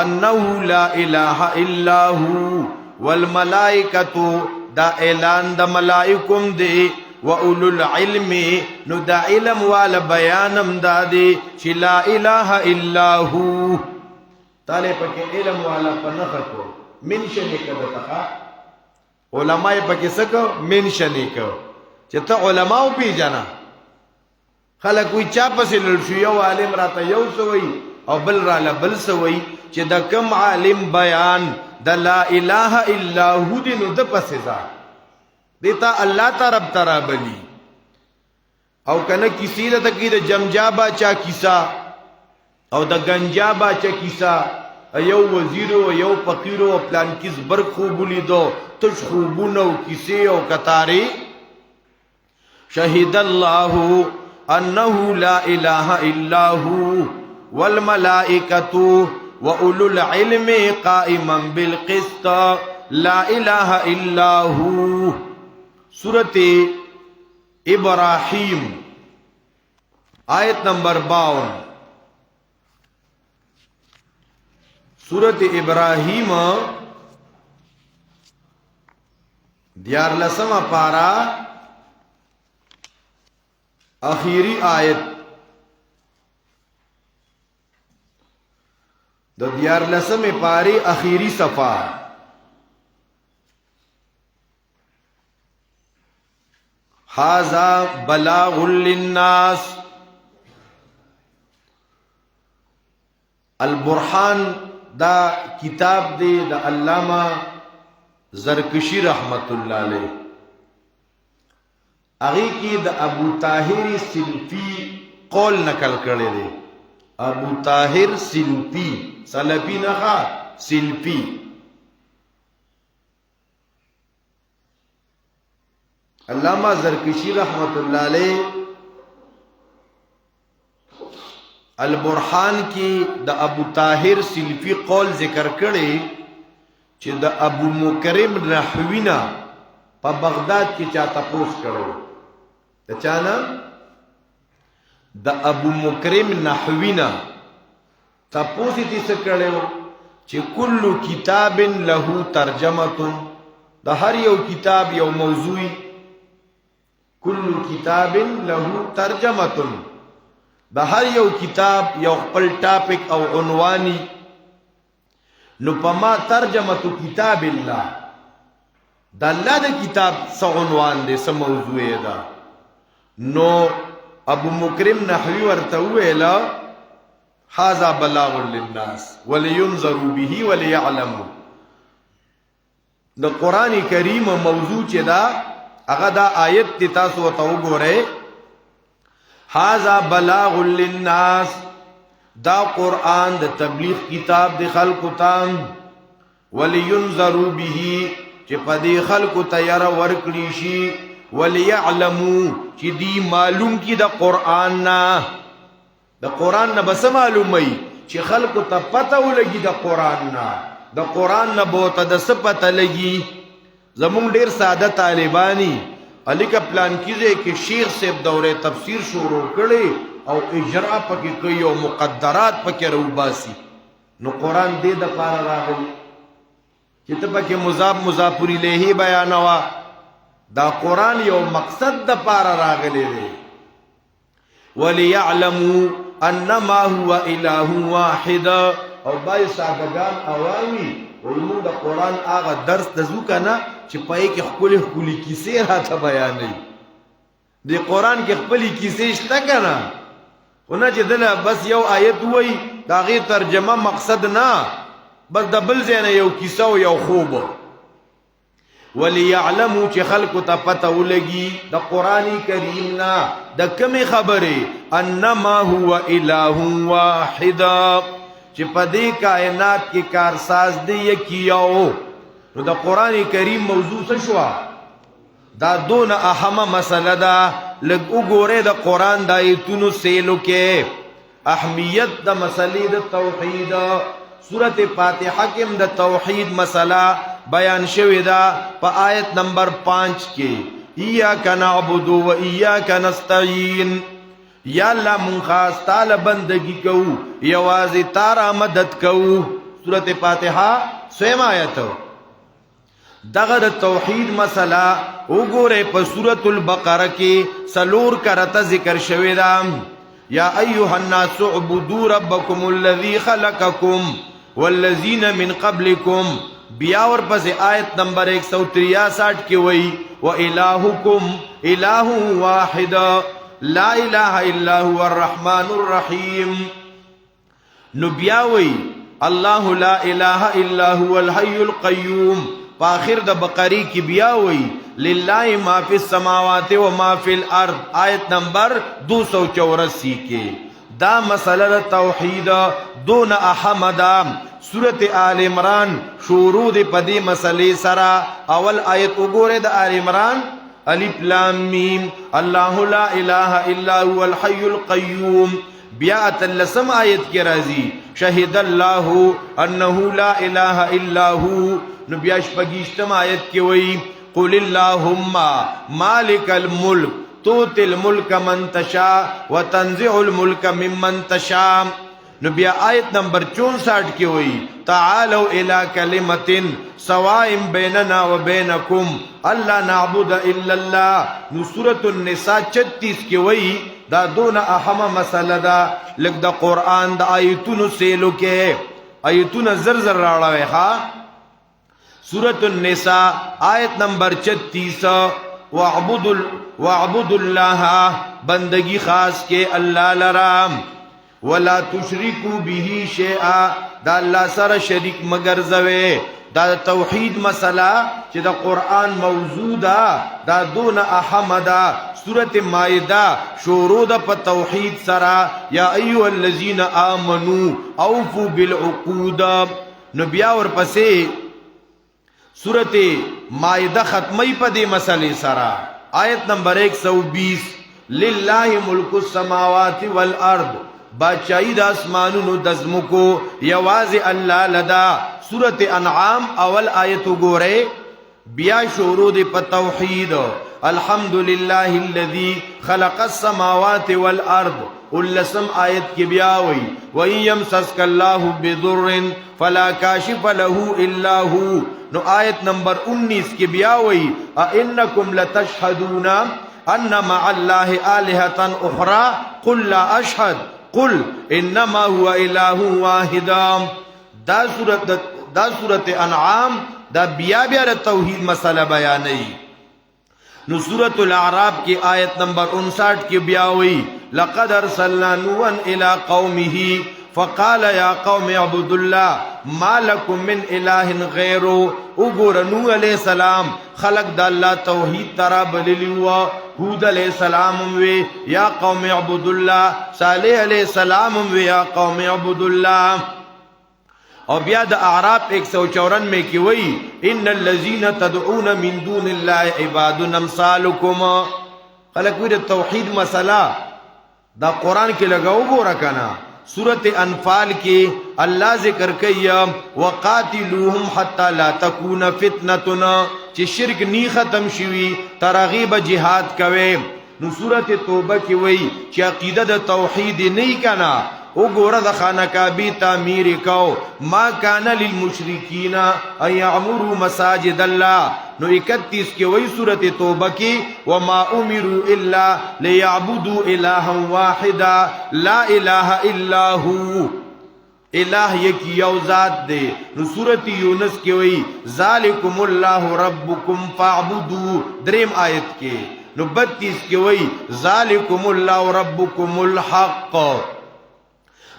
انہو لا الہ الا ہو والملائکتو دا اعلان دا ملائکم دے و اولو العلم نو دا علم والا بیانم دا دے چی لا الہ الا ہو تالے پاکے علم والا پنخکو منشنی کدتخا علماء پاکے سکو منشنی کو چی تا علماء پی جانا خلق کوئی چاپسی للشو یو عالم راتا یو سوئی او بل رالا بل سوئی چی دا کم عالم بیان دا لا الہ الا ہو دی نو دا پسیزا دیتا اللہ تا رب ترا بلی او کنا کسی دا تکی دا جمجا باچا کسا او دا گنجا باچا کسا یو وزیرو یو فقیرو پلان کس برک خوبولی دو تش خوبونو کسی او کتاری شہید اللہ انہو لا الہ الا ہو والملائکتو وَأُولُو الْعِلْمِ قَائِمًا بِالْقِسْطِ لَا إِلَهَ إِلَّا هُوَ سورۃ ابراہیم آیت نمبر 52 سورۃ ابراہیم 11 پارا آخری آیت د 11 پاری اخیری صفحہ ھذا بلاغ للناس البرهان دا کتاب دے دا علامہ زرکشی رحمت اللہ علیہ اغی کی دا ابو طاہر سلفی قول نقل کرے دے ابو طاہر سلفی سلفی نخا سلفی علامہ زرکشی رحمت اللہ علیہ البرهان کی دا ابو طاہر سلفی قول ذکر کرے چی دا ابو مکرم نحوینا پا بغداد کی چاہتا پوس کرو دا چانا دا ابو مکرم نحوینا تا پوسی تی سکڑے ہو چی کلو کتاب لہو ترجمتن دا ہر یو کتاب یو موضوعی کلو کتاب لہو ترجمتن دا ہر یو کتاب یو قل ٹاپک او عنوانی نو پما ترجمتو کتاب اللہ دا اللہ دا کتاب سا عنوان دے سا موضوع دا نو ابو مکرم نحوی ورتویلا ھذا بلاغ للناس ولینظروا به وليعلموا دا قرآن کریم موضوع چی دا اگا دا آیت تی تاسو تاو گو رہے ھذا بلاغ للناس دا قرآن دا تبلیغ کتاب دی خلق تام ولینظروا به چی پا دی خلق تیر ورکلیشی ولیعلمو چی دی معلوم کی دا قرآن نا د قرآن نه بس معلومي چې خلکو ته پته ولګي د قرآن نه، د قرآن نه به ته د څه پته لګي. زمونږ ډېر ساده طالبانی الیکه پلان کیږي کې شیخ صاحب دوره تفسیر شروع کړي او اجرا پکې کوي او مقدرات پکې روباسي. نو قرآن دې د پاره راغلی چې ته پکې مضاف الیه بیانوا. دا قرآن یو مقصد د پاره راغلی دی. وليعلموا انما هو اله واحد. او بای ساګان اوامي علمو د قرآن هغه درس د زو کنه چې پای کې خپل خپل کیسې راته بیانې. د قرآن کې خپل کیسې شته کنه، خو نه چې دله بس یو آیت وای دا غي ترجمه مقصد نه، بس د بل ځای نه یو کیسه او یو خوب. وليعلموا چې خلکو ته پته ولګي د قرآن کریم نه د کمی خبره انما هو اله واحد، چې په دې کائنات کې کارساز دی یکیو. نو د قرآن کریم موضوع څه شو؟ دا دون اهمه مسله ده. لږ وګوره د قرآن د آیتونو سیلو کې اهمیت د مسلې د توحید. سورت فاتحه کې د توحید مسله بیان شوی ده په آیت نمبر 5 کې. ایاک نعبد و ایاک نستعین. یا الله مونږ خاص تعالی بندگی کوو، یوازې تارا مدد کوو. سورت فاتحه 6 آیت. دغه د توحید مسله وګوره په سورۃ البقره کې سلور کرته ذکر شوی ده. یا ایها الناس اعبدوا ربکم الذی خلقکم والذین من قبلکم. بیا ور پس آیت نمبر 163 کې وای و الہکم الہ واحد لا الہ الا هو الرحمن الرحیم. نو بیا وای الله لا الہ الا هو الحی القیوم. په اخر د بقری کې بیا وای لله ما فی السماوات و ما فی الارض. آیت نمبر 284 کې دا مسله توحید دون احمد. سورت آل عمران شروع دی پدی مسئلے سرا. اول آیت وګوره د آل عمران الف لام میم الله لا اله الا هو الحي القيوم. بیا اتلسم آیت کی راضی شهد الله انه لا اله الا هو. نو بیا شپږشتم آیت کی وی قل اللهم مالک الملک تؤتي الملك من تشاء وتنزع الملك ممن تشاء. نو بیا آیت نمبر 64 کی ہوئی تعالوا الى کلمت سواء بیننا و بینکم اللہ نعبد الا اللہ. نو سورۃ النساء 36 کی ہوئی دا دون اهم مسئلہ دا. لگ دا قرآن دا آیتونو سیلو کے آیتون زر راڑاوے خواہ. سورۃ النساء آیت نمبر 36 وعبد اللہ بندگی خاص کے اللہ لرام ولا تشرکو به شیئا. دا اللہ سر شریک مگر زوے. دا توحید مسئلہ چې دا قرآن موضوع دا دون احمد. سورت مائدہ شروع دا پا توحید سرا یا ایوہ الذین آمنو اوفو بالعقود. نبیاء اور پسے سورت مائدہ ختمی پا دے مسئلے سرا آیت نمبر 120 للہ ملک السماوات والارض. باچائی دا اسمانونو دزمکو یواز اللہ لدا. سورت انعام اول آیت گورے بیا شروع دی پا توحید. الحمدللہ الذی خلق السماوات والارض. اللسم آیت کی بیاوی وَإِن يَمْسَسْكَ اللَّهُ بِضُرٍّ فَلَا كَاشِفَ لَهُ إِلَّا هُوَ. نو آیت نمبر 19 کی بیاوی اَإِنَّكُمْ لَتَشْهَدُونَ أَنَّ مَعَ اللَّهِ آلِهَةً أُخْرَى قُلْ لَا أَشْهَدُ قل انما هو الہ واحد. دا سورت انعام دا بیا توحید مسئلہ بیانی. نو سورت الاعراف کی آیت نمبر 59 کی بیاوی لقد ارسلنا نوحا الى قومه فقال یا قوم اعبدوا اللہ ما لکم من الہ غیرو. اگور نوح علیہ السلام خلق دا اللہ توحید ترا بللیوا. ہود علیہ السلام وی یا قوم اعبدوا اللہ. صالح علیہ السلام وی یا قوم اعبدوا اللہ. اور بیا دا اعراف 194 میں کی وی ان الذین تدعون من دون اللہ عباد امثالکم. خلق وی دا توحید مسئلہ دا قرآن کې لګاو ګوره کنه سورت انفال کې الله ذکر کوي وقاتلوهم حتى لا تكون فتنه چې شرک نی ختم شوي ترغیب جهاد کوي. نو سورت توبه کې وای چې عقیده د توحید نه کنا وګوره د خانقابی تعمیر کو ما کان للمشرکین ان یعمروا مساجد الله. نو 31 کې وای سورت توبه کې وما امروا الا ليعبدوا الها واحدا لا اله الا هو الہ یکی یو ذات دے. نو سورت یونس کې وای ذالکم الله ربکم فاعبدوا دریم آیت کې. نو 32 کې وای ذالکم الله ربکم الحق.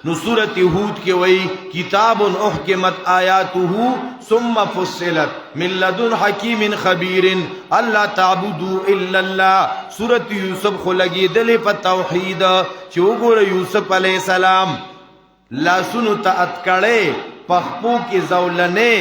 نو سورت ہود کے وئی کتاب احکمت آیاته ثم فصلت من لدن حکیم خبیر اللہ تعبدو الا اللہ. سورت یوسف خو لگی دل پا توحید چی وګوره یوسف علیہ السلام لاسونو تا اتکڑے پخپو کی زولنے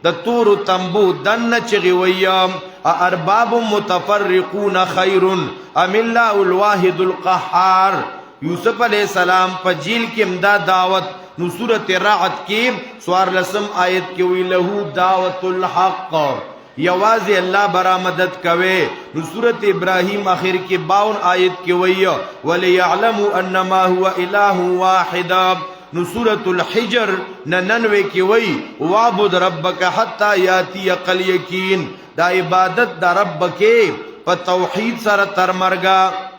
د تور تنبو دن چغی ویم ارباب متفرقون خیر ام اللہ الواحد القحار. یوسف علیہ السلام په جیل کې امداد دعوت. نو سورت رعد کې 14 آیت کې وی له دعوت الحق یوازې الله برا مدد کوي. نو سورت ابراہیم آخر کې 52 آیت کې وی وليعلموا انما هو اله واحد. نو سورت الحجر 99 کې وی وعبد ربک حتا یاتی الیقین. دا عبادت دا رب کې په توحید سره تر مرګه.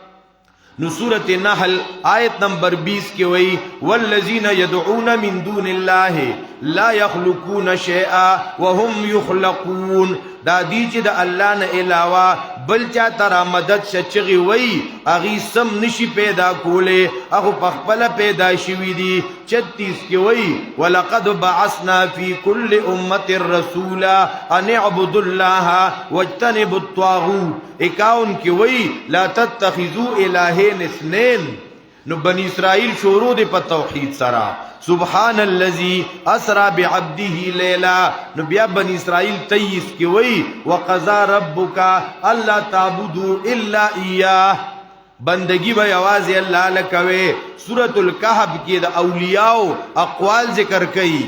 نو سورت نحل آیت نمبر 20 کے وئی والذین یدعون من دون اللہ لا یخلقون شیئا وهم یخلقون. دا دی چې د الله نه علاوه بل چا تر مدد شچغي وئی اغي سم نشي پیدا کوله هغه پخپل پیدا شوی دی. 36 کې وئی ولقد بعثنا فی کل امه رسولا ان اعبدوا الله واجتنبوا الطاغوت. 51 کې وئی لا تتخذوا الهین اثنين. نو بنی اسرائیل شروع دی په توحید سره سبحان الذي اسرا بعبده ليلا. نو بیا بنی اسرائیل 23 کې وای وقضى ربك الا تعبدوا الا اياه. بندگی به आवाज الله لکوي. سورۃ الکهف کې د اولیاء اقوال ذکر کړي.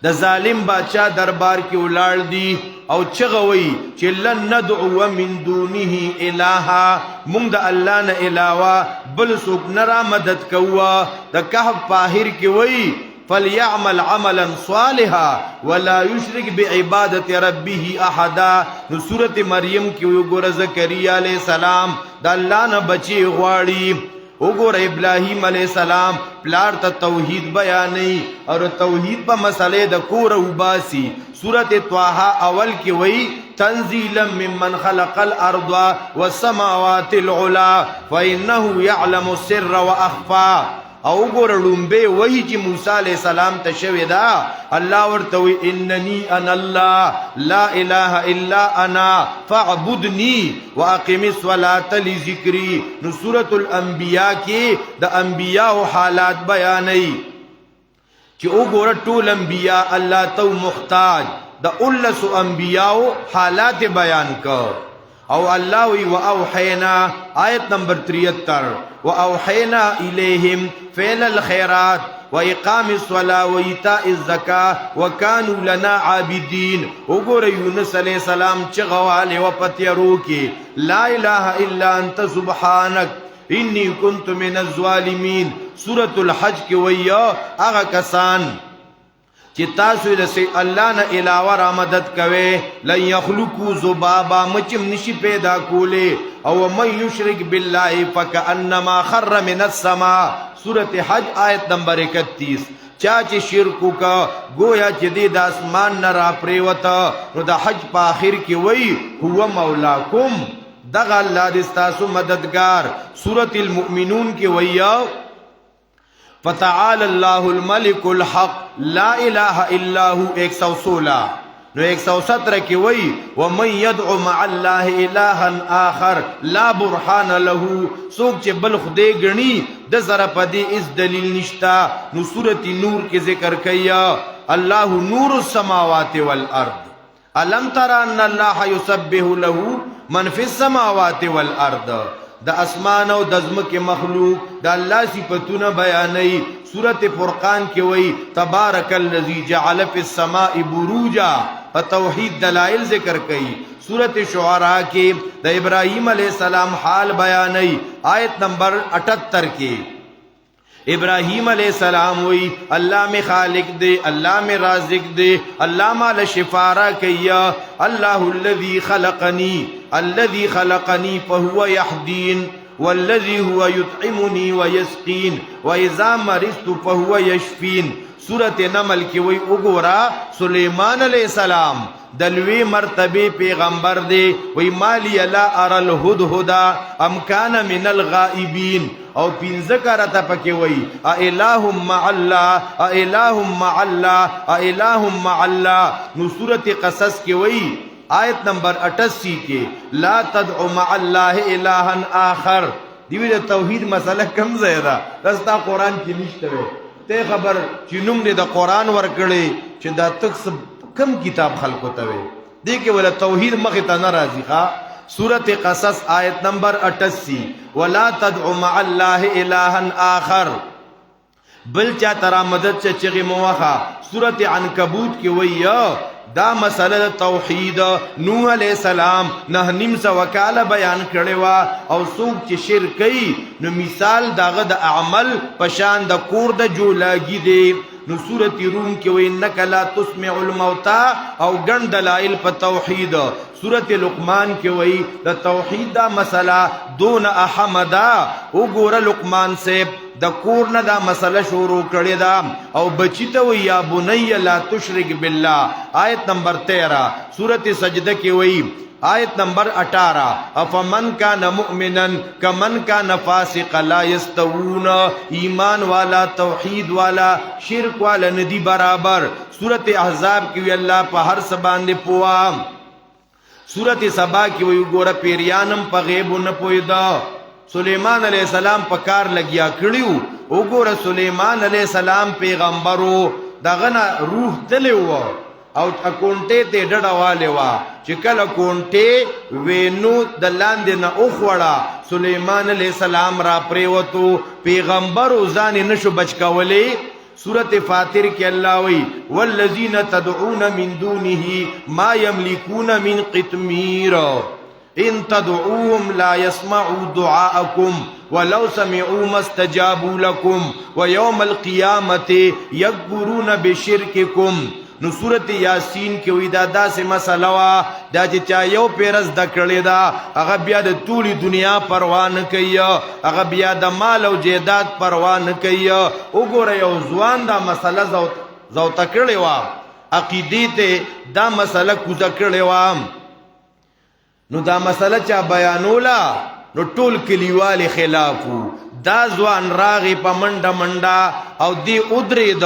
د ظالم بادشاہ دربار کې ولاړ دي او چغوي چې لن ندعو من دونه الها مونږ د الله نه علاوه بل څوک نه را مدد کوه. د کهف پاهر کې وای فليعمل عملا صالحا ولا يشرك بعبادة ربه احدا. نو سورۃ مریم کې وګوره زکریا علیہ السلام د الله نه بچي غواړي. وګوره ابراهیم علیہ السلام پلار ته توحید بیانې او توحید په مسئله د کور وباسي. سورۃ طه اول کې وای تنزیلا ممن خلق الارض والسماوات العلى فانه يعلم السر واخفى. او ګور لومبه وای چې موسی علیہ السلام ته شوی دا الله ورته وی اننی انا الله لا اله الا انا فاعبدنی واقم الصلاة لذکری. نو سورۃ الانبیاء کې د انبیاء حالات بیانې چې او ګور ټول انبیاء الله تو محتاج. د اولس انبیاء حالات بیان کو. او الله وی واوحینا آیت نمبر 73 واوحینا الیہم فعل الخیرات واقام الصلاة وایتاء الزکاة وکانوا لنا عابدین. وګوره یونس علیہ السلام چغواله و پتیرو کې لا اله الا انت سبحانك انی کنت من الظالمین. سورۃ الحج کې ویا هغه کسان چې تاسو د الله نه علاوه را مدد کوي لن يخلقوا ذبابا مچم نشي پیدا کوله او من یشرک بالله فکانما خر من السماء. سورۃ حج آیت نمبر 31. چا چې شرک کا گویا چې د اسمان نه را پریوتا. نو د حج په اخر کې وای هو مولاکم دغه الله د تاسو مددگار. سورۃ المؤمنون کې ویا فتعال اللہ الملک الحق لا الہ الا ہو 116. نو 117 کی وئی ومن یدعو مع اللہ الہا آخر لا برحان له سوک چه بل خدے گنی د زر پدی اس دلیل نشتا. نو سورۃ نور کی ذکر کیا اللہ نور السماوات والارض الم تر ان اللہ یسبح له من فی السماوات والارض. د اسمان او د ځمکې مخلوق د الله صفاتونه بیانوي سورۃ فرقان کې وایي تبارک الذی جعل فی السماء بروجا په توحید دلائل ذکر کړي سورۃ شعراء کې د ابراهیم علیہ السلام حال بیانوي آیت نمبر 78 کې ابراہیم علیہ السلام وی اللہ میں خالق دے اللہ میں رازق دے اللہ مال شفارہ کیا اللہ الذي خلقنی فهو يحدین والذي هو يطعمني ويسقين واذا مرضت فهو يشفين سورۃ نمل کی وی اگورا سلیمان علیہ السلام دلوی مرتبه پیغمبر دے وی مالی لا ارى الهدهد ام کان من الغائبین او پینځه کارته پکې وای ا الہ مع الله ا الہ مع الله ا الہ مع الله نو سورۃ قصص کې وای آیت نمبر 88 کې لا تدعو مع الله الہا آخر دی ویل توحید مسله کم زیاده رستا قران کې نشته وي ته خبر چې نوم دې د قران ورکړي چې دا تک کم کتاب خلقو ته وي دې کې ولا توحید مخه ته ناراضي ښا سورۃ قصص آیت نمبر 88 ولا تدعو مع الله الها آخر بل چا ترا مدد چغه موخه سورۃ عنکبوت کې وایي دا مسله توحید نوح علیہ السلام نه نیم سو وکاله بیان کړي وا او څوک چې شرک کوي نو مثال داغه د اعمال پشان د کور د جولاګي دی نو سورۃ روم کې وایي انک لا تسمع الموتى او ګڼ دلائل په توحید سورۃ لقمان کې وایي د توحید دا مسله دون احمدا وګوره لقمان سے د کور نه دا مسله شروع کړی دا او بچی ته وی یا بنی لا تشرک بالله آیت نمبر 13 سورۃ سجدہ کې وی آیت نمبر 18 افمن کان مؤمنا کمن کان فاسق لا یستوون ایمان والا توحید والا شرک والا ندی برابر سورۃ احزاب کې وی الله په هر څه باندې پوام سورۃ سبا کې وی ګوره پیریانم په غیب نه پویدا سلیمان علیہ السلام په کار لګیا کړیو وګوره سلیمان علیہ السلام پیغمبرو دغه روح تلو او اکونټه ته ډډواله وا چې کله کونټه وینو د لاندې نه اوخوړه سلیمان علیہ السلام را پریوتو پیغمبر ځان نشو بچکولې سورۃ فاطر کې الله وی والذین تدعون من دونه ما یملکون من قطمیر ان تدعوهم لا يسمعوا دعاءكم ولو سمعوا ما استجابوا لكم ويوم القيامه يكفرون بشرككم نو سورۃ یاسین کې وی دا داسې مسله وا دا چې چا یو پیرز د کړی دا هغه بیا د ټولي دنیا پروا نه کوي هغه بیا د مال او جیداد پروا نه کوي وګوره یو ځوان دا مسله زوته کړی وا عقیدې ته دا مسله کوزه کړی وا نو دا مسله چا بیانولا نو ټول کلیوال خلافو دا ځوان راغی په منډه منډه او دی ادرید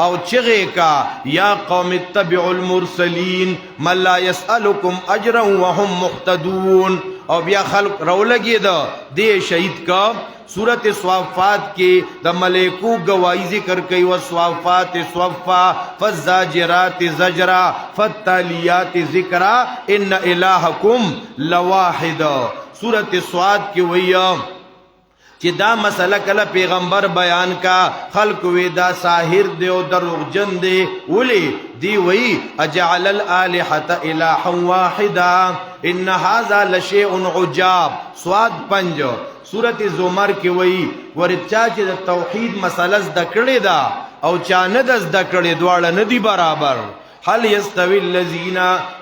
او چغه کا یا قوم اتبعوا المرسلین من لا يسألكم اجرا وهم مهتدون او بیا خلق رولګی دا دی شهید کا سورۃ صافات کې د ملائکو گواہی ذکر کوي او صافات صفا فالزاجرات زجرا فالتالیات ذکرا ان الہکم لواحد سورۃ صاد کې وایي چې دا مسله کله پیغمبر بیان کا خلق وی دا ساحر دی او دروغجن دی ولی دی وی اجعل الالهه الها واحدا ان هذا لشیء عجاب صاد 5 سورۃ زمر کې وی ورچا چې د توحید مسله زده کړی دا او چا نه زده کړی دواړه نه دی برابر هل يستوي الذين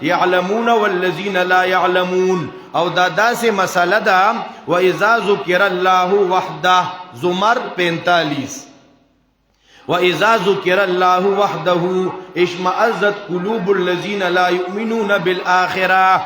يعلمون والذين لا يعلمون او دا داسې مسله ده واذا ذکر الله وحده زمر 45 واذا ذکر الله وحده اشمئزت قلوب الذين لا يؤمنون بالاخره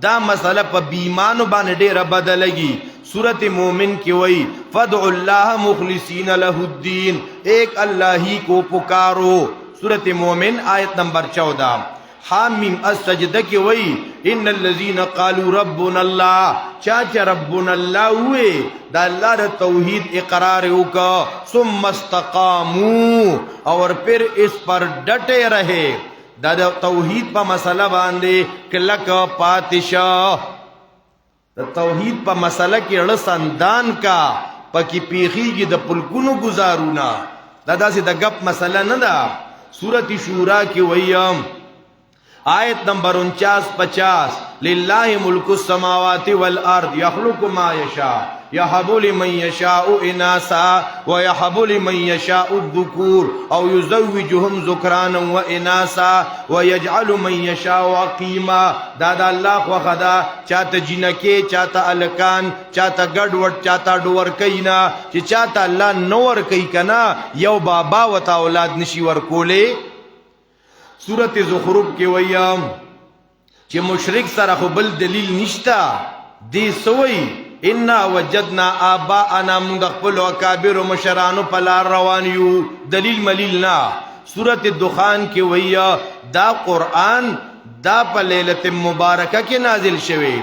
دا مسله په بیمانو باندې ډیره بدلږي سورۃ مومن کی وئی فدعوا الله مخلصین له الدین ایک اللہ ہی کو پکارو سورۃ مومن آیت نمبر 14 حامیم السجدہ کی وئی ان الذين قالوا ربنا الله چاچا ربنا الله ہوئے دا اللہ دا توحید اقرار ہوکا ثم استقاموا اور پھر اس پر ڈٹے رہے دا توحید پا مسئلہ باندے کلک پاتشاہ د توحید په مسله کې اړه سندان کا پکې پیخیږي د پلکونو گزارونا دا داسې د غپ مسله نه ده. سورۃ شورا کې وایي آیت نمبر 49-50 لله ملک السماوات والارض یخلق ما یشاء یهب لمن یشاء اناثا ویهب لمن یشاء الذکور او یزوجهم ذکرانا واناثا ویجعل من یشاء عقیما. دا د الله خو خدا چاته جنکه چاته الکان چاته ګډ وډ چاته ډور کینا چې چاته الله نور کوي کنا یو بابا وتا اولاد نشي ورکولې. سورۃ زخرف کې وایي چې مشرک سره خو بل دلیل نشتا دی سوی ان وجدنا آباءنا من خپل اکابر مشرانو په لار روان یو دلیل ملیل نه. سورۃ الدخان کې وایي دا قرآن دا په ليله مبارکه کې نازل شوی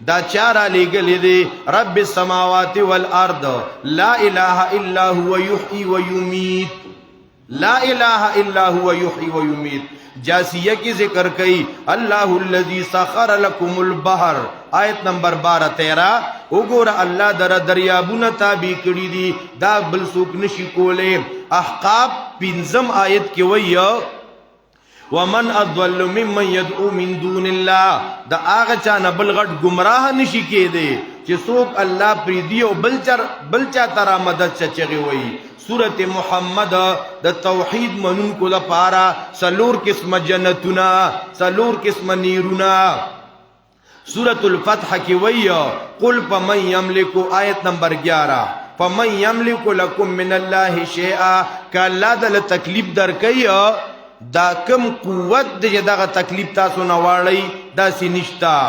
دا چارا لګلې دی رب السماوات والارض لا اله الا هو يحيي ويميت لا اله الا هو يحيي ويميت. جاسیہ کی ذکر کئی اللہ الذی سخر لکم البحر آیت نمبر 12-13 وګوره الله در دریابونه تابع کړی دي دا بل څوک نشي کوله. احقاف 5 آیت کې وایي ومن اضل ممن يدعو من دون الله دا هغه چا نه بل غټ گمراه نشي کېده چې څوک الله پری دی او بل چا ترا مدد چچغي وایي. سورۃ محمد د توحید منونکو لپاره سلور قسم جنتونه سلور قسم نیرونا. سورۃ الفتح کی وایي قل فمن یملک آیت نمبر 11 فمن یملک لکم من الله شیئا کله دل تکلیف درکې دا کم قوت دې دغه تکلیف تاسو نه واړی دا سینشتا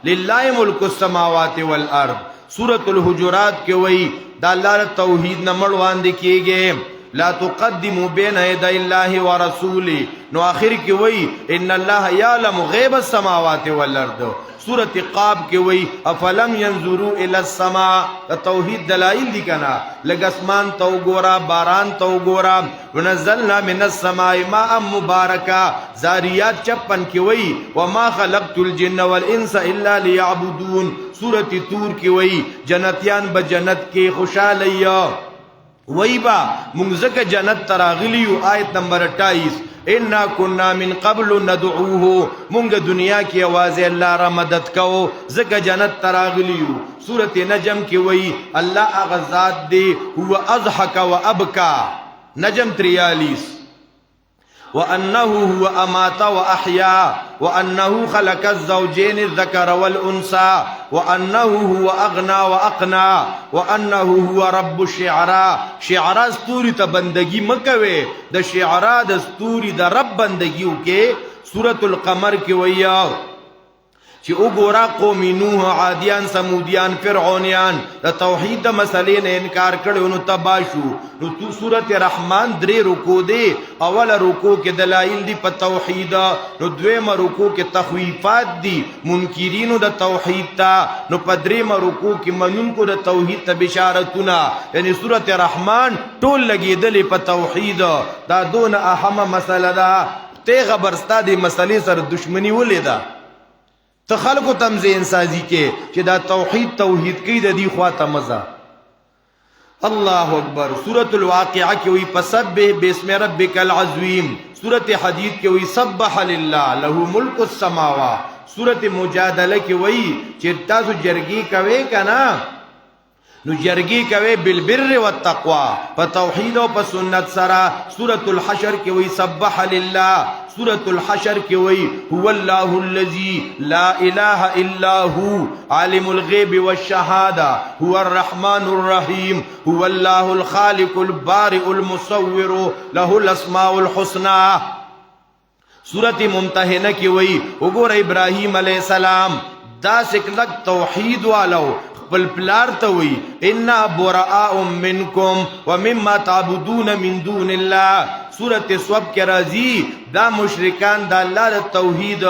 لله ملک السماوات والارض. سورۃ الحجرات کې وایي دا الله توحید نه مړوان دي کېږي لا تقدموا بين يدي الله ورسوله. نو اخر کې وایي ان الله يعلم غیب السماوات والارض. سورۃ قاف کې وایي افلم ينظروا الى السماء توحید دلائل دي کنا لګ اسمان تو ګورا باران تو ګورا ونزلنا من السماء ماء مبارکا. زاریات 56 کې وایي وما خلقت الجن والانس الا ليعبدون. سورۃ طور کې وایي جنتیان به جنت کې خوشاله وایي با مونږ جنت تراغلیو. آیت نمبر 28 انا كنا من قبل ندعوه مونږ دنیا کې आवाज الله را مدد کو زکه جنت تراغلیو. سورۃ نجم کې وایي الله اغذات دی هو اضحك وابكى نجم 43 وانه هو امات واحيا وانه خلق الزوجين الذكر والانثى وانه هو اغنى واقنى وانه هو رب الشعراء. شعراء ستوري ته بندگی مکوي د شعراء د ستوري د رب بندگی وکي. سورۃ القمر کې وایي چې وګورا قوم نوح عادیان سمودیان فرعونیان د توحید د مسلې نه انکار کړو نو تباشو. نو تو سورۃ رحمان 3 رکو دی اول رکو کې دلایل دی په توحید نو دویم رکو کې تخویفات دی منکرینو د توحید تا نو په دریم رکو کې منونکو د توحید ته بشارتونه. یعنی سورۃ رحمان ټول لګیدلې په توحید. دا دون اهمه مسله ده ته خبرستا دی مسلې سره دشمنی ولیدا ته خلکو تمزین سازی کې چې دا توحید کې د دې خواته مزه. الله اکبر. سورۃ الواقعہ کې وی فسبح باسم ربک العظیم. سورۃ حدید کې وی سبح لله له ملک السماوات. سورۃ مجادله کې وی چې تاسو جرګی کوي کنا نو جرګی کوي بالبر والتقوا په توحید او په سنت سره. سورۃ الحشر کې وی سبح لله. سورۃ الحشر کې وی هو الله الذی لا اله الا هو عالم الغیب والشهاده هو الرحمن الرحیم هو الله الخالق البارئ المصور له الاسماء الحسنى. سورۃ ممتحنه کې وی وګوره ابراهیم علیہ السلام دا سکلک توحید والو خپل پلار ته وی انا براء منکم ومما تعبدون من دون الله. سورۃ صف کې راځي دا مشرکان دا الله د توحید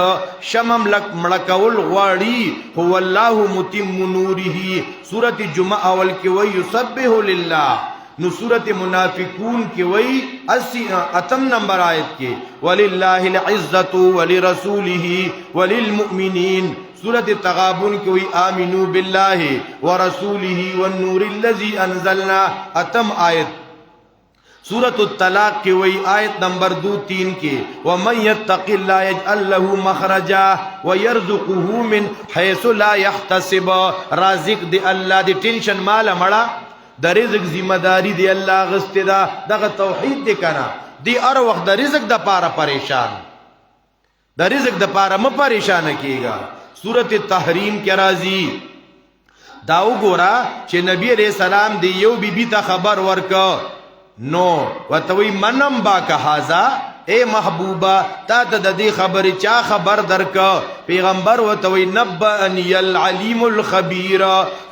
شمم لک مړکول غواړي هو الله متم نوره. سورۃ جمعه اول کې وی یسبح لله. نو سورۃ منافقون کې وی 80 نمبر آیت کې وللہ العزة ولرسوله وللمؤمنین. سورۃ تغابن کی وی آمنو باللہ ورسولہ والنور الذی انزلنا اتم آیت سورۃ الطلاق کی وی آیت نمبر 2-3 کی ومن یتق اللہ یجعل له مخرجا ویرزقه من حیث لا یحتسب رازق دی اللہ دی ٹینشن مالا مڑا دا رزق ذمہ داری دی اللہ غست دا دا توحید دی کنا دی ار وقت دا رزق دا پارا پریشان دا رزق دا پارا ما پریشان کیگا سورۃ تحریم کی رازی داو گورا چه نبی علیہ السلام دی یو بی بی تا خبر ورکا نو وتوی منم با کا حاضا اے محبوبہ تا تا دی خبر چا خبر درکا پیغمبر وتوی نبأنی العلیم الخبیر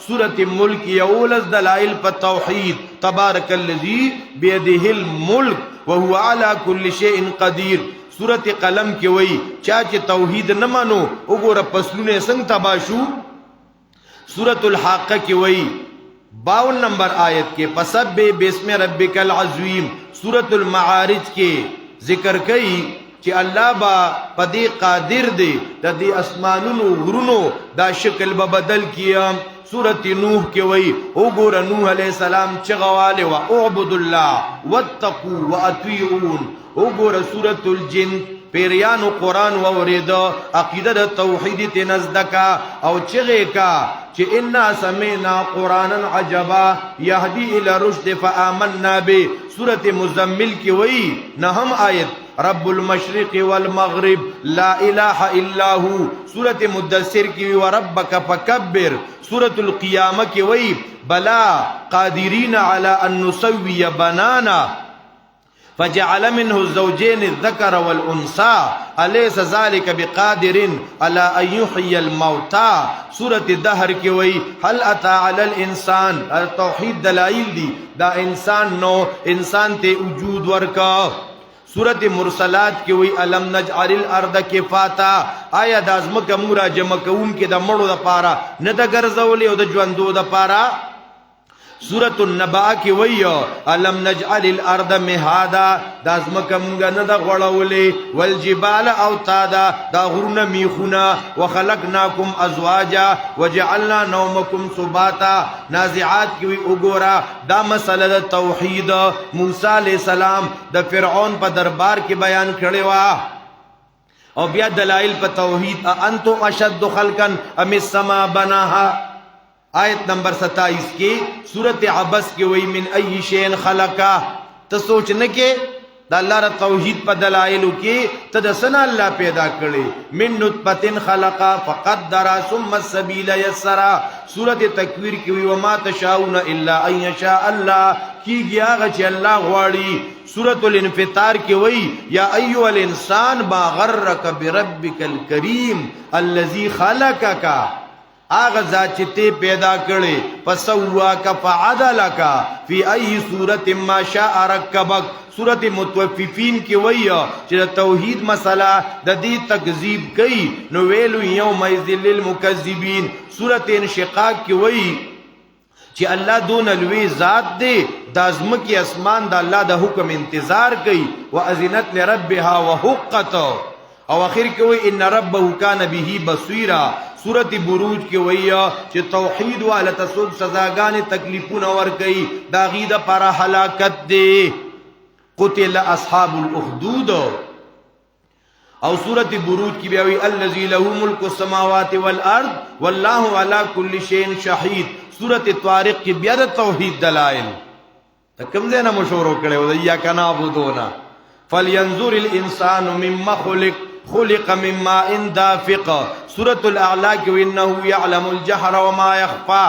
سورۃ ملک یولز دلائل پا توحید تبارک اللذی بیدہ الملک وهو علی کل شیء قدیر سورۃ قلم کی وی چاچے توحید نمانو اگو رپسلونے سنگ تباشو سورۃ الحاقہ کی وی 52 نمبر آیت کے فسبح باسم ربک العظیم سورۃ المعارج کے ذکر کئی کہ اللہ با پدی قادر دے دا دی اسمانونو غرونو دا شکل بدل کیا سورۃ نوح کے وئی او گور نوح علیہ السلام چغوالے و اعبد اللہ واتقوا واطیعون او گور سورۃ الجن پیریانو قرآن وورید عقیدہ دا توحید تنزدکا او چغے کا چی انا سمینا قرآنا عجبا یهدی الى رشد فآمنا بے سورۃ مزمل کی وئی نہم آیت رب المشرق والمغرب لا الہ الا ہو سورۃ مدثر کی وربک فکبر سورۃ القیامہ کی وئی بلا قادرین علی ان نسوی بنانا فجعل منه الزوجين الذكر والانثى اليس ذلك بقادر على ان يحيي الموتى سورۃ الدهر کی وئی هل اتى على الانسان التوحید دلائل دی دا انسان نو انسان تے وجود ورکا سورۃ مرسلات کی وئی الم نجعل الارض کفاتا آیا دازمک مورا جمع کون کی دا مړو دا پارا نه دا ګرځولې او دا ژوندو دا پارا سورۃ النبأ کی وی الم نجعل الارض مهادا دا ازمکه مونږ نه دا غړولې والجبال اوتادا دا غرونه میخونه وخلقناکم ازواجا وجعلنا نومکم سباتا نازعات کی وی وګورا دا مسله د توحید موسی علیہ السلام د فرعون په دربار کې بیان کړي وا او بیا دلائل په توحید انتم اشد خلقا ام السما بناها آیت نمبر 27 کی سورۃ عبس کی وی من ای شین خلقا تو سوچنے کے دا اللہ را توحید پا دلائلو کی تدسنا اللہ پیدا کرے من نطفت خلقا فقدرا ثم السبیل یسرا سورۃ تکویر کی وی وما تشاؤون الا ان یشاء اللہ کی گیا غچ اللہ غواڑی سورۃ الانفطار کی وی یا ایوہ الانسان ما غرک بربک الکریم الذی خلقکا آغا ذات چتے پیدا کرے فسواکا فعدلکا فی ای صورت ما شاء رکبک سورۃ متوففین کی وی چہ توحید مسئلہ دا دی تکذیب کئی نویلو یوم ایذل للمکذبین سورۃ انشقاق کی وی چہ اللہ دون الوی ذات دے دازمکی اسمان دا اللہ دا حکم انتظار کئی وَأَذِنَتْ لِرَبِّهَا وَحُقَّتَ او آخر کی وی ان ربہ کان بہی بصیرا سورۃ بروج کی ویا کہ توحید والا تسوب سزاگان تکلیفون ور گئی داغید پر ہلاکت دے قتل اصحاب الاخدود او سورۃ بروج کی بیاوی الذی له ملک السماوات والارض واللہ علی کل شیء شہید سورۃ طارق کی بیا توحید دلائل تکم دینا مشورو کرے ویا کنا عبدونا فلینظر الانسان مما خلق من ماء دافق سورۃ الاعلی کی انه يعلم الجهر وما يخفى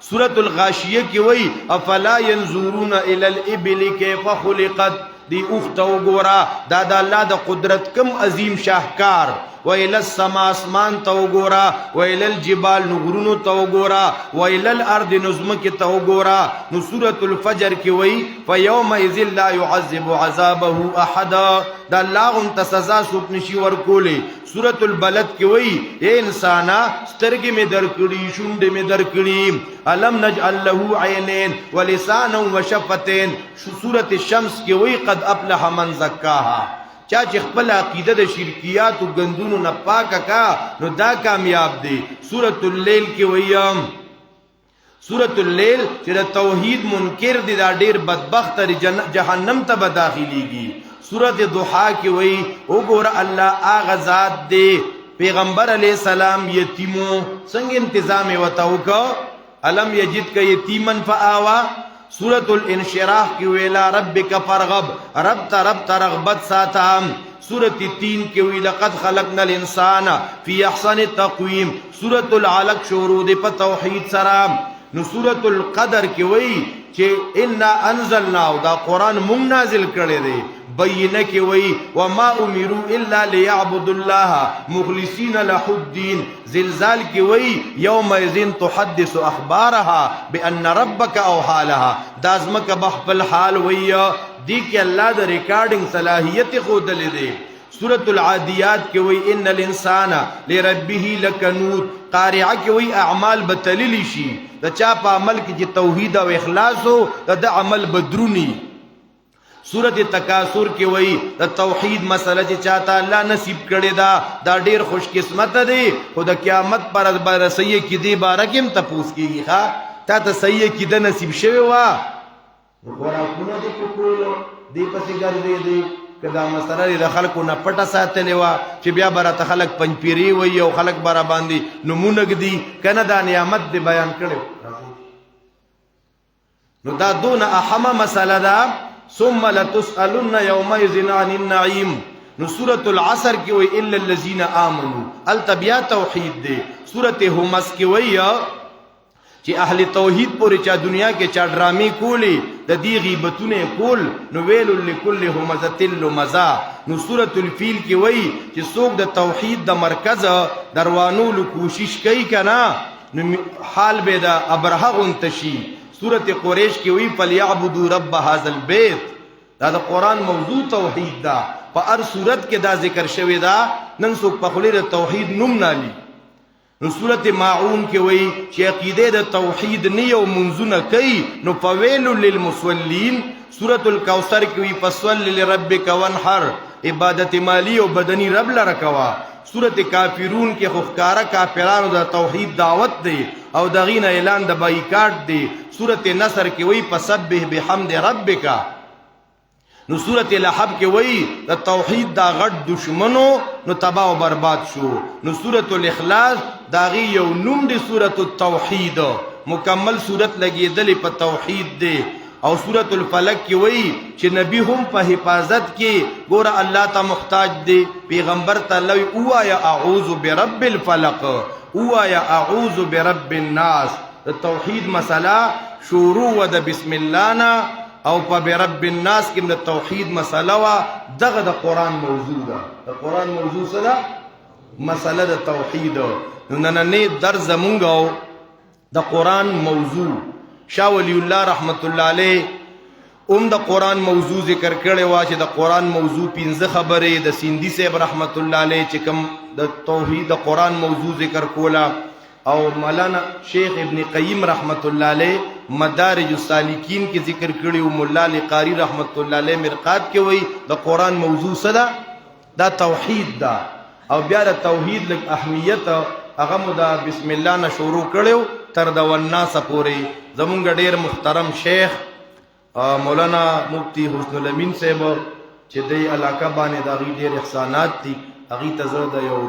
سورۃ الغاشیہ کی وی افلا ينظرون الى الابل كيف خلقت دی اختو گورا دادا اللہ دا قدرت کم عظیم شاہکار وَإِلَى السَّمَا اسمان تو گورا وَإِلَى الْجِبَالِ نغرونو تو گورا وَإِلَى الْأَرْضِ نظمک تو گورا نصورت الفجر کی وی فَيَوْمَئِذٍ لَا يُعَذِّبُ عَذَابَهُ أَحَدًا دا اللہ انتا سزا سوپنشی ورکولے سورۃ البلد کی وی اے انسانا سترگی میں درکڑی شنڈ میں درکڑی علم نجعل له عینین ولسانا وشفتین سورۃ الشمس کی وی قد افلح من زکاها چا چې خپل عقیده د شرکیات او ګندونو نه پاکه کا نو دا کامیاب دی. سورۃ اللیل کې ویم سورۃ اللیل چې د توحید منکر دي دا ډیر بدبخت جهنم ته به داخليږي. سورۃ ضحا کې وی وګوره الله هغه ذات دی پیغمبر علیہ السلام یتیمو څنګه تنظیم وتاوکا علم یجد کا یتیمن فآوا. سورۃ الانشراح کی ویلا ربک فرغب رب رغبت ساتام. سورۃ 3 کی وی لقد خلقنا الانسان فی احسن تقویم. سورۃ العلق شروع دی په توحید سره. نو سورۃ القدر کی وی چې انا انزلنا دا قران مونږ نازل کړی دی. بینه کی وی وما امروا الا ليعبدوا الله مخلصین له الدین. زلزال کی وی یومئذ تحدث اخبارها بان ربک اوحى لها. دا ازمکه بخپل حال وی دی کی الله د ریکارډینګ صلاحیت خود لیدي. سورۃ العادیات کی وی ان الانسان لربه لکنود. قارعه کی وی اعمال بتللی شي د چا په عمل کې چې توحید او اخلاص او د عمل بدرونی. سورۃ تکاثر کې وای د توحید مسله چې چاته الله نصیب کړي دا ډیر خوش قسمت دی. خو د قیامت پر بر صحیح کې دی بارکم تپوس کیږي ښا تا ته صحیح کې د نصیب شوی وا ورکونه دې کوو دې پسې ګرځې دې کدا مسره د خلکو نه پټه ساتلې وا چې بیا برته خلک پنځپيري وای او خلک برا باندې نمونه دي کنه دا نعمت دې بیان کړي. نو دا دون اهم مسله ده. ثم لتسألن يومئذ عن النعيم. نو سورۃ العصر کی وی الا الذين امنوا التبیا توحید دے. سورۃ همس کی وی چې اهل توحید پورې چا دنیا کې چا ډرامي کولی د دې غیبتونه کول نو ویل لكل همزه لمزه. نو سورۃ الفیل کی وی چې څوک د توحید د مرکز دروانو کوشش کوي کنا نو حال به د ابرهه غنتشي. سورۃ قریش کی وی فلیعبدوا رب هذا البيت. دا د قران موضوع توحید دا په هر صورت کې دا ذکر شوی دا. نن څوک په خلی د توحید نوم نالي. نو سورۃ ماعون کی وی چې عقیده د توحید نه یو منځونه کوي نو فویل للمصلین. سورۃ الکوثر کی وی فصل لربک وانحر. عبادت مالی او بدنی رب لره کوا. سورۃ کافرون کې خفکارا کافرانو د توحید دعوت دی او دغینه اعلان د بایکاټ دی. سورۃ نصر کې وی فسبح بحمد ربک. نو سورۃ لحب کې وی د توحید دا غټ دشمنو نو تباہ او برباد شو. نو سورۃ الاخلاص داغي یو نوم دی سورۃ التوحید مکمل سورۃ لګیدلې په توحید دی. او سورۃ الفلق کی وی چې نبی هم په حفاظت کې ګور الله ته محتاج دی. پیغمبر تعالی اوایا اعوذ برب الفلق اوایا اعوذ برب الناس. د توحید مسله شروع و د بسم الله نا او په برب الناس کې د توحید مسله وا دغه د قران موضوع ده. د قران موضوع سره مسله د توحید. نن نه در زمونږ د قران موضوع شاه ولی الله رحمت الله علیه د قران موضوع ذکر کړي وا چې د قران موضوع 15 خبره د سیندی صاحب رحمت الله علیه چې کوم د توحید د قران موضوع ذکر کولا او مولانا شیخ ابن قیم رحمت الله علیه مدارج السالکین کې ذکر کړي او مولا علی قاری رحمت الله علیه مرقات کې وای د قران موضوع صدا دا توحید دا. او بیا د توحید لک اهمیت هغه مو دا بسم الله نه شروع کړو تر د والناس پورې. زمونږ ډیر محترم شیخ مولانا مفتی حسن الامین صاحب چې د علاقه باندې دا غي ډیر احسانات دي هغه ته زړه د یو